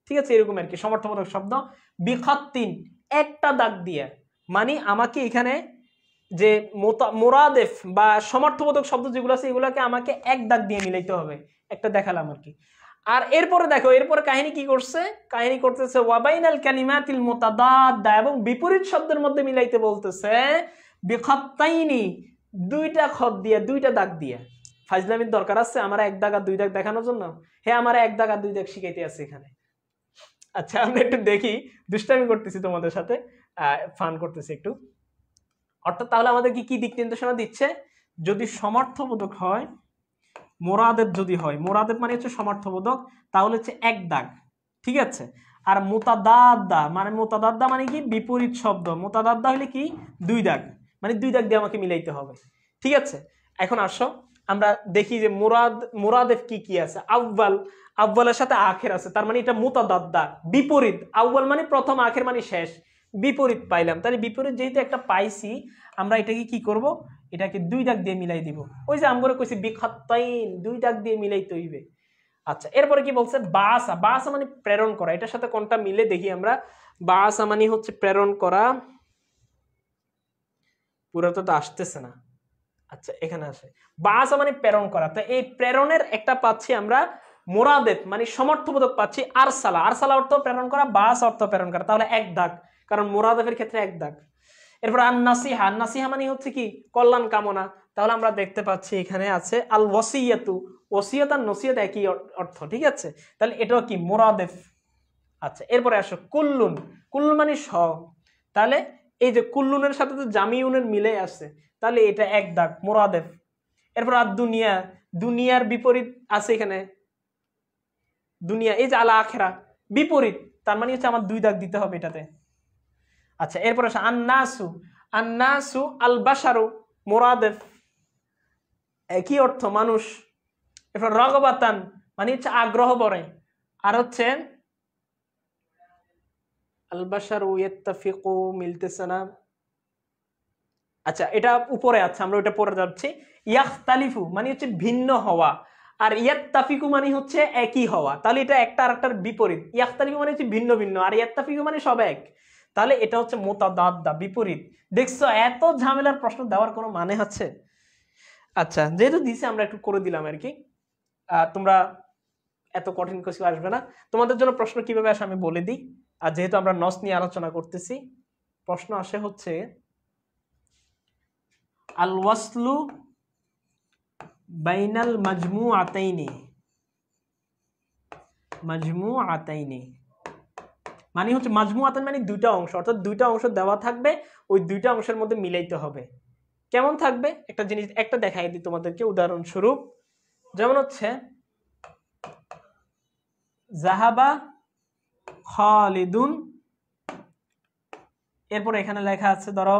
ঠিক আছে, এরকম আর কি সমর্থবোধক শব্দ। বিখাত্তিন একটা দাগ দিয়ে, মানে আমাকে এখানে যে মোরাদেফ বা সমার্থবোধক শব্দ যেগুলো আছে এগুলোকে আমাকে এক দাগ দিয়ে মিলাইতে হবে, একটা দেখালাম আর কি। আর এরপরে দেখো এরপরে কাহিনী কি করছে, কাহিনী করতেছে ওয়াবাইনাল কালিমাতিল মুতাদাদ্দা, এবং বিপরীত শব্দের মধ্যে মিলাইতে বলতেছে বিখাত্তাইনি, দুইটা খত দিয়ে, দুইটা দাগ দিয়ে। ফাজলামির দরকার আছে আমার এক দাগ আর দুই দাগ দেখানোর জন্য? হ্যাঁ, আমার এক দাগ আর দুই দাগ শিখাইতে আছে এখানে। আচ্ছা আমরা একটু দেখি, দুষ্টামি করতেছি তোমাদের সাথে, ফান করতেছি একটু। অর্থাৎ তাহলে আমাদের কি দিক নির্দেশনা দিচ্ছে, যদি সমর্থবোধক হয়, মোরাদেব যদি হয়, মোরাদেব মানে হচ্ছে সমর্থবোধক, তাহলে হচ্ছে এক দাগ, ঠিক আছে। আর মুতাদাদ্দা মানে কি বিপরীত শব্দ, মুতাদাদ্দা হলে কি দুই দাগ, মানে দুই দাগ দিয়ে আমাকে মিলাইতে হবে, ঠিক আছে। এখন আসো আমরা দেখি যে মোরাদেব কি কি আছে। আউয়ালের সাথে আখের আছে, তার মানে এটা মুতাদাদ্দা, বিপরীত। আউয়াল মানে প্রথম, আখের মানে শেষ, বিপরীত পাইলাম। তাহলে বিপরীত যেহেতু একটা পাইছি, আমরা এটাকে কি করব, এটাকে দুই দাগ দিয়ে মিলাই দিব। ওই যে আমরা কইছি বিখাত্তাইন, দুই দাগ দিয়ে মিলাইতে হইবে। আচ্ছা এরপরে কি বলছে, বাসা। বাসা মানে প্রেরণ করা। এটার সাথে কোনটা মিলে দেখি আমরা। বাসা মানে হচ্ছে প্রেরণ করা, পুরোটা তো আসতেছে না। আচ্ছা এখানে আসে, বাসা মানে প্রেরণ করা। তো এই প্রেরণের একটা পাচ্ছি আমরা মোরাদেব মানে সমর্থবোধক পাচ্ছি আরসালা। আরসালা অর্থ প্রেরণ করা, বাস অর্থ প্রেরণ করা, তাহলে এক দাগ, কারণ মোরাদেবের ক্ষেত্রে এক দাগ। এরপর আন-নাসিহা। নাসিহা মানে হচ্ছে কি কল্যাণ কামনা, তাহলে আমরা দেখতে পাচ্ছি এখানে আছে আল ওয়াসিয়াতু। ওসিয়ত আর নসিহত একই অর্থ, ঠিক আছে, তাহলে এটাও কি মোরাদেব। আচ্ছা এরপরে আসো কুল্লুন। কুল্লুন মানে সব, তাহলে এই যে কুল্লুনের সাথে তো জামিউনের মিলে আছে, তাহলে এটা এক দাগ, মোরাদেব। এরপর আর দুনিয়া। দুনিয়ার বিপরীত আছে এখানে, দুনিয়া, এই যে আলা আখেরা, বিপরীত, তার মানে হচ্ছে আমার দুই দাগ দিতে হবে এটাতে। আচ্ছা এরপর আসে আন্নাসু। আন্নাসু আল বাশারু, মোরাদেব, একই অর্থ, মানুষ। এরপর রগবাতান মানে হচ্ছে আগ্রহ বরে, আর হচ্ছে আল বাশারু ইয়াত্তাফিকু, মিলতেছে না। আচ্ছা এটা উপরে আছে, আমরা ওটা পরে যাচ্ছি। ইয়াখতালিফু মানে হচ্ছে ভিন্ন হওয়া, আর ইয়াত্তাফিকু মানে হচ্ছে একই হওয়া, তাহলে এটা একটা আরেকটার বিপরীত। ইয়াখতালিফু মানে হচ্ছে ভিন্ন ভিন্ন, আর ইয়াত্তাফিকু মানে সব এক, তাহলে এটা হচ্ছে মুতাদাদ্দা, বিপরীত। দেখছো এত ঝামেলার প্রশ্ন দেওয়ার কোনো মানে আছে? আচ্ছা যেহেতু দিছে আমরা একটু করে দিলাম আর কি, তোমরা এত কঠিন কিছু আসবে না। তোমাদের জন্য প্রশ্ন কিভাবে আসে আমি বলে দিই। আর যেহেতু আমরা নস নিয়ে আলোচনা করতেছি, প্রশ্ন আসে হচ্ছে আল ওয়াসলু বাইনাল মাজমুআতাইনি। মাজমুআতাইনি মানে হচ্ছে মাজমুআতাইন মানে দুইটা অংশ, অর্থাৎ দুইটা অংশ দেওয়া থাকবে, ওই দুইটা অংশের মধ্যে মিলাইতে হবে। কেমন থাকবে একটা জিনিস একটা দেখাই দিই তোমাদেরকে উদাহরণস্বরূপ। যেমন হচ্ছে জাহাবা খালিদুন, এরপর এখানে লেখা আছে ধরো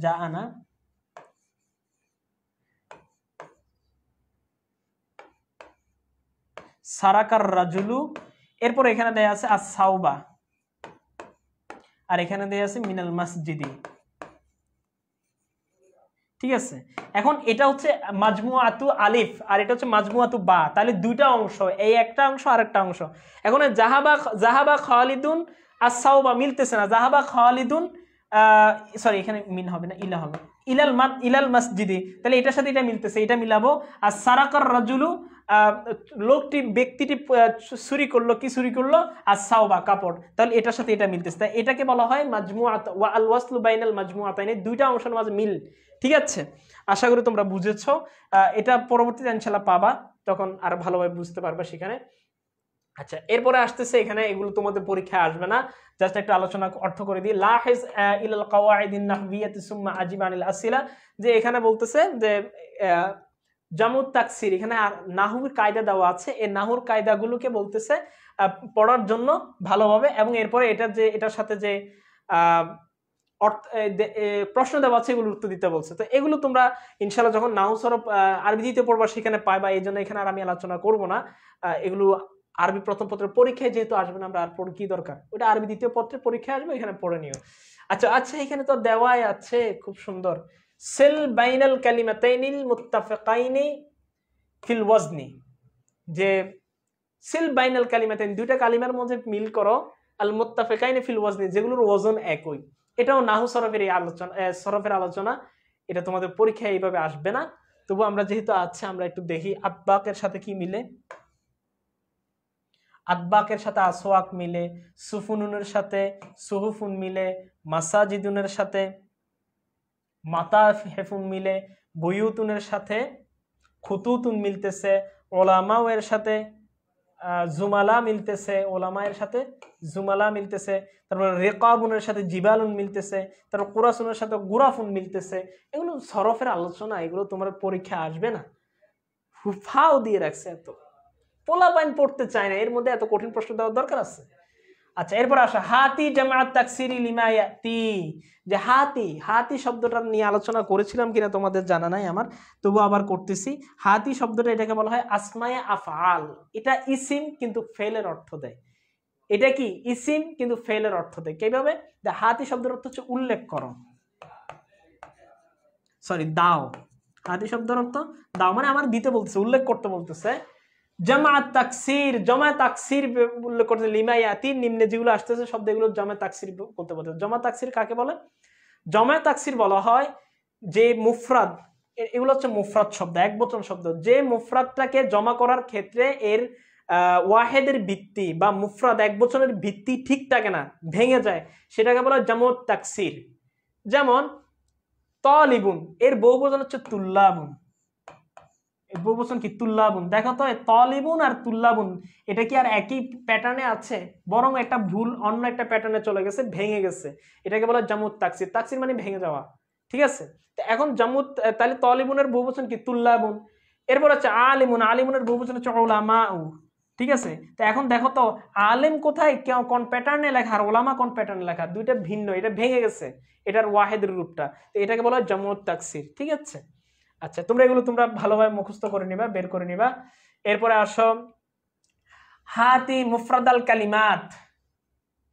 জাআনা, সারাকার রাজুলু, এরপর এখানে দেয়া আছে আস-সাওবা, আর এখানে দেয়া আছে মিনাল মসজিদি, ঠিক আছে। এখন এটা হচ্ছে মাজমুআতু আলিফ, আর এটা হচ্ছে মাজমুআতু বা, তাহলে দুইটা অংশ, এই একটা অংশ আর একটা অংশ। এখন জাহাবা খালিদুন আস-সাওবা মিলতেছে না, জাহাবা খালিদুন সরি এখানে মিন হবে না, ইলা হবে, ইলাল মসজিদি, তাহলে এটার সাথে এটা মিলতেছে, এটা মিলাবো। আর সারাকার রাজুলু, ব্যক্তিটি চুরি করলো, কি চুরি করলো, আস-সাওবা কাপড়, তাহলে এটার সাথে এটা মিলতেছে, তাই এটাকে বলা হয় মাজমুআত ওয়া আল ওয়াসলু বাইনাল মাজমুআতাইনি, দুইটা অংশের মাঝে মিল, ঠিক আছে। আশা করি তোমরা বুঝেছো। এটা পরবর্তীতে ইনশাআল্লাহ পাবা, তখন আর ভালোভাবে বুঝতে পারবে সেখানে। আচ্ছা এরপরে আসতেছে, এখানে এগুলো তোমাদের পরীক্ষায় আসবে না, জাস্ট একটা আলোচনা অর্থ করে দিই। লাহিজ ইলাল কাওয়াইদিন নাহবিয়াতি সুম্মা আজিব আনিল আসিলা, যে এখানে বলতেছে যে জামুত তাকসির, এখানে নাহুর কায়দা দেওয়া আছে, এই নাহুর কায়দাগুলোকে বলতেছে পড়ার জন্য ভালোভাবে, এবং এরপরে এটার সাথে যে প্রশ্ন দেওয়া আছে এগুলো উত্তর দিতে বলছে। তো এগুলো তোমরা ইনশাআল্লাহ যখন নাহু সরফ আরবি দ্বিতীয় পড়বা সেখানে পাইবা, এই জন্য এখানে আর আমি আলোচনা করব না। এগুলো আরবি প্রথম পত্রের পরীক্ষায় যেহেতু আসবে না, আমরা আর পড়ে কি দরকার, ওটা আরবি দ্বিতীয় পত্রের পরীক্ষায় আসবে, এখানে পড়ে নিও। আচ্ছা আচ্ছা এখানে তো দেওয়াই আছে খুব সুন্দর, সিল বাইনাল কালিমাতাইনিল মুত্তাফিকাইনি ফিল ওয়াজনি, যে সিল বাইনাল কালিমাতাইন, দুইটা কালিমার মধ্যে মিল করো আল মুত্তাফিকাইনি ফিল ওয়াজনি, যেগুলোর ওজন একই। এটাও নাহু সরফের এই আলোচনা, সরফের আলোচনা, এটা তোমাদের পরীক্ষায় এইভাবে আসবে না। তবু আমরা যেহেতু আছে আমরা একটু দেখি আতবাকের সাথে কি মিলে। আতবাকের সাথে আসওয়াক মিলে, সুফুনুনের সাথে সুহুফুন মিলে, মাসাজিদুনের সাথে মাতাহেফুন মিলে, বুয়ুতুনের সাথে খুতুতুন মিলতেছে, ওলামাও এর সাথে জুমালা মিলতেছে, ওলামায়ের সাথে জুমালা মিলতেছে, তারপর রেকাবুনের সাথে জিবালুন মিলতেছে, তারপর কুরাসুনের সাথে গুরাফুন মিলতেছে। এগুলো সরফের আলোচনা, এগুলো তোমার পরীক্ষা আসবে না। হুফাও দিয়ে রাখছে, এত পোলাপাইন পড়তে চায় না, এর মধ্যে এত কঠিন প্রশ্ন দেওয়ার দরকার আছে? আচ্ছা, এরপর আসো হাতি জামাআত তাকসিরি লিমা ইয়াতি, যে হাতি শব্দটা নিয়ে আলোচনা করেছিলাম কিনা তোমাদের জানা নাই আমার, তবু আবার করতেছি। হাতি শব্দটা এটাকে বলা হয় আসমায়ে আফআল। এটা ইসিম কিন্তু ফেলের অর্থ দেয়। এটা কি ইসিম কিন্তু ফেলের অর্থ দেয়। কিভাবে? হাতি শব্দের অর্থ হচ্ছে উল্লেখ করো, সরি দাও। হাতি শব্দের অর্থ দাও, মানে আমার দিতে বলতেছে, উল্লেখ করতে বলতেছে। জামাত তাকসির, জামাত তাকসির উল্লেখ করতে, লিমায়াতি নিম্নে যেগুলো আসতেছে শব্দ, এগুলো জামাত তাকসির বলতে বলতে। জামাত তাকসির কাকে বলে? জামাত তাকসির বলা হয় যে মুফরাদ, এগুলো হচ্ছে মুফরাদ শব্দ, এক বচন শব্দ। যে মুফরাদটাকে জমা করার ক্ষেত্রে এর ওয়াহেদের ভিত্তি বা মুফরাদ এক বচনের ভিত্তি ঠিক থাকে না, ভেঙে যায়, সেটাকে বলা হয় জামাত তাকসির। যেমন তালিবুন, এর বহুবচন হচ্ছে তুল্লাবুন। বহুবচন কি? তুল্লাবুন। দেখো তো তালিবুন আর তুল্লাবুন এটা কি আর একই প্যাটার্নে আছে? বরং একটা ভুল অন্য একটা প্যাটার্নে চলে গেছে, ভেঙে গেছে। এটাকে বলা জামুত তাকসির। তাকসির মানে ভেঙে যাওয়া, ঠিক আছে? তো এখন জামুত, তাহলে তালিবুনের বহুবচন কি? তুল্লাবুন। এরপর হচ্ছে আলিমুন, আলিমুনের বহুবচন হচ্ছে উলামাউ, ঠিক আছে? তো এখন দেখো তো আলেম কোথায় কোন প্যাটার্নে লেখা আর ওলামা কোন প্যাটার্নে লেখা, দুইটা ভিন্ন, এটা ভেঙে গেছে, এটার ওয়াহেদের রূপটা। তো এটাকে বলা হয় জামুত তাকসির, ঠিক আছে? আচ্ছা, তোমরা এগুলো তোমরা ভালোভাবে মুখস্থ করে নিবা, বের করে নিবা। এরপরে আসো হাতি মুফরাদাল কালিমাত,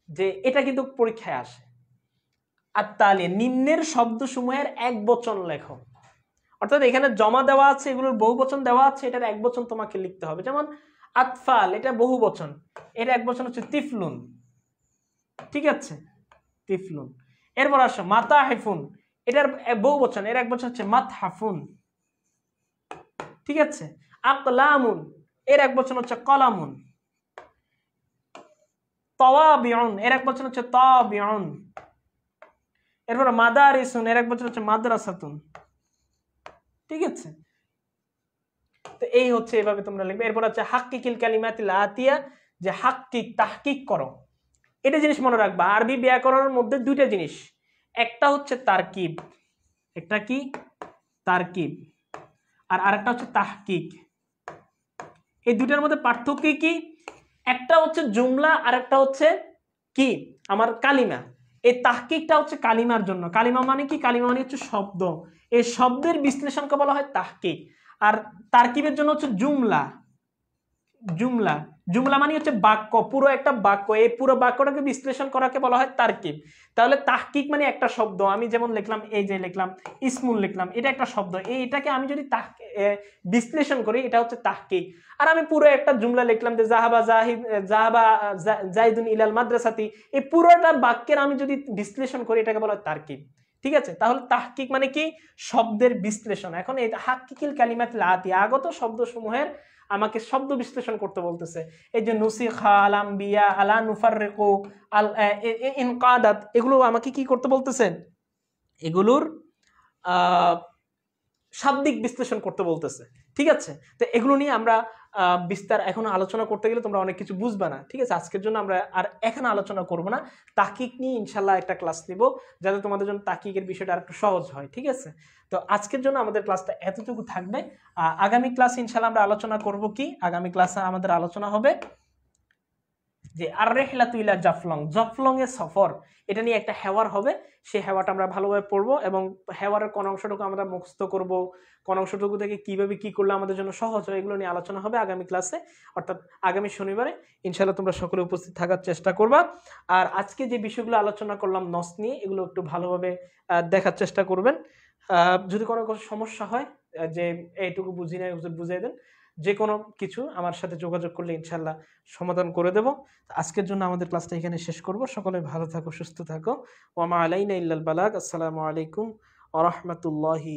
যে এটা কিন্তু পরীক্ষায় আসে। আত্তালি, নিম্নের শব্দসমূহের এক বচন লেখো। অর্থাৎ এখানে জমা দেওয়া আছে, এগুলোর বহু বচন দেওয়া আছে, এটার এক বচন তোমাকে লিখতে হবে। যেমন আতফাল, এটা বহু বচন, এর এক বচন হচ্ছে তিফলুন, ঠিক আছে? তিফলুন। এরপর আসো মাতাহিফুন, এটার বহু বচন, এর এক বচন হচ্ছে মাতহাফুন, ঠিক আছে? আকলামুন, এর এক বচন হচ্ছে কলামুন। তাওয়াবিউন, এর এক বচন হচ্ছে তাবিউন। এরপর মাদারিসুন, এর এক বচন হচ্ছে মাদ্রাসাতুন, ঠিক আছে? তো এই হচ্ছে, এভাবে তোমরা লিখবে। এরপর হচ্ছে হাক্কিকিল কালিমাতিল আতিয়া, যে হাক্কিক, তাহকিক করো। এটা জিনিস মনে রাখবা, আরবি ব্যাকরণের মধ্যে দুইটা জিনিস, একটা হচ্ছে তারকিব, একটা কি? তারকিব। আর আরেকটা হচ্ছে তাহকিক। এই দুটার মধ্যে পার্থক্য কি? একটা হচ্ছে জুমলা, আর একটা হচ্ছে কি আমার কালিমা। এই তাহকিকটা হচ্ছে কালিমার জন্য। কালিমা মানে কি? কালিমা মানে হচ্ছে শব্দ, এই শব্দের বিশ্লেষণকে বলা হয় তাহকিক। আর তারকিবের জন্য হচ্ছে জুমলা। জুমলা, জুমলা মানে হচ্ছে বাক্য, পুরো একটা বাক্য, এই পুরো বাক্যটাকে বিশ্লেষণ করাকে বলা হয় তারকিব। তাহলে তাহকিক মানে একটা শব্দ, আমি যেমন লিখলাম, এই যে লিখলাম ইসমুল, লিখলাম, এটা একটা শব্দ, এটাকে আমি যদি বিশ্লেষণ করি, এটা হচ্ছে তাহকিক। আর আমি পুরো একটা জুমলা লিখলাম যে জাহাবা জাহাবা জাইদুন ইলাল মাদ্রাসাতি, এই পুরোটা বাক্যের আমি যদি বিশ্লেষণ করি, এটাকে বলা হয় তারকিব, ঠিক আছে? তাহলে তাহকিক মানে কি? শব্দের বিশ্লেষণ। এখন এই হাক্কিকিল কালিমাতিল আতিয়া, আগত শব্দসমূহের আমাকে শব্দ বিশ্লেষণ করতে বলতেছে। এই যে নুসিখা, আল আম্বিয়া, আলা নুফাররিকু, আল ইনকাদাত, এগুলো আমাকে কি করতে বলতেছেন? এগুলোর শাব্দিক বিশ্লেষণ করতে বলতেছে, ঠিক আছে? তো এগুলো নিয়ে আমরা বিস্তার এখন আলোচনা করতে গেলে তোমরা অনেক কিছু বুঝবে না, ঠিক আছে? আজকের জন্য আমরা আর এখানে আলোচনা করব না। তাহকিক নিয়ে ইনশাল্লাহ একটা ক্লাস নিব, যাতে তোমাদের জন্য তাহকিকের বিষয়টা আর একটু সহজ হয়, ঠিক আছে? তো আজকের জন্য আমাদের ক্লাসটা এতটুকু থাকবে। আগামী ক্লাসে ইনশাল্লাহ আমরা আলোচনা করব কি? আগামী ক্লাসে আমাদের আলোচনা হবে যে আর রেহলাতু ইলা জাফলং, জাফলং এর সফর, এটা নিয়ে একটা হেওয়ার হবে। সেই হেওয়াটা আমরা ভালোভাবে পড়বো, এবং হেওয়ারের কোন অংশটুকু আমরা মুখস্থ করব, কোন অংশটুকু থেকে কিভাবে কি করলে আমাদের জন্য সহজ হয়, এগুলো নিয়ে আলোচনা হবে আগামী ক্লাসে, অর্থাৎ আগামী শনিবারে। ইনশাআল্লাহ তোমরা সকলে উপস্থিত থাকার চেষ্টা করবা। আর আজকে যে বিষয়গুলো আলোচনা করলাম নস নিয়ে, এগুলো একটু ভালোভাবে দেখার চেষ্টা করবেন। যদি কোনো সমস্যা হয় যে এইটুকু বুঝি না, বুঝিয়ে দেন, যে কোনো কিছু আমার সাথে যোগাযোগ করলে ইনশাল্লাহ সমাধান করে দেব। আজকের জন্য আমাদের ক্লাসটা এখানে শেষ করব। সকলে ভালো থাকো, সুস্থ থাকো। ওয়া মা আলাইনা ইল্লাল বালাগ। আসসালামু আলাইকুম ওয়া রাহমাতুল্লাহি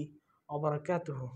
ওয়া বারাকাতুহু।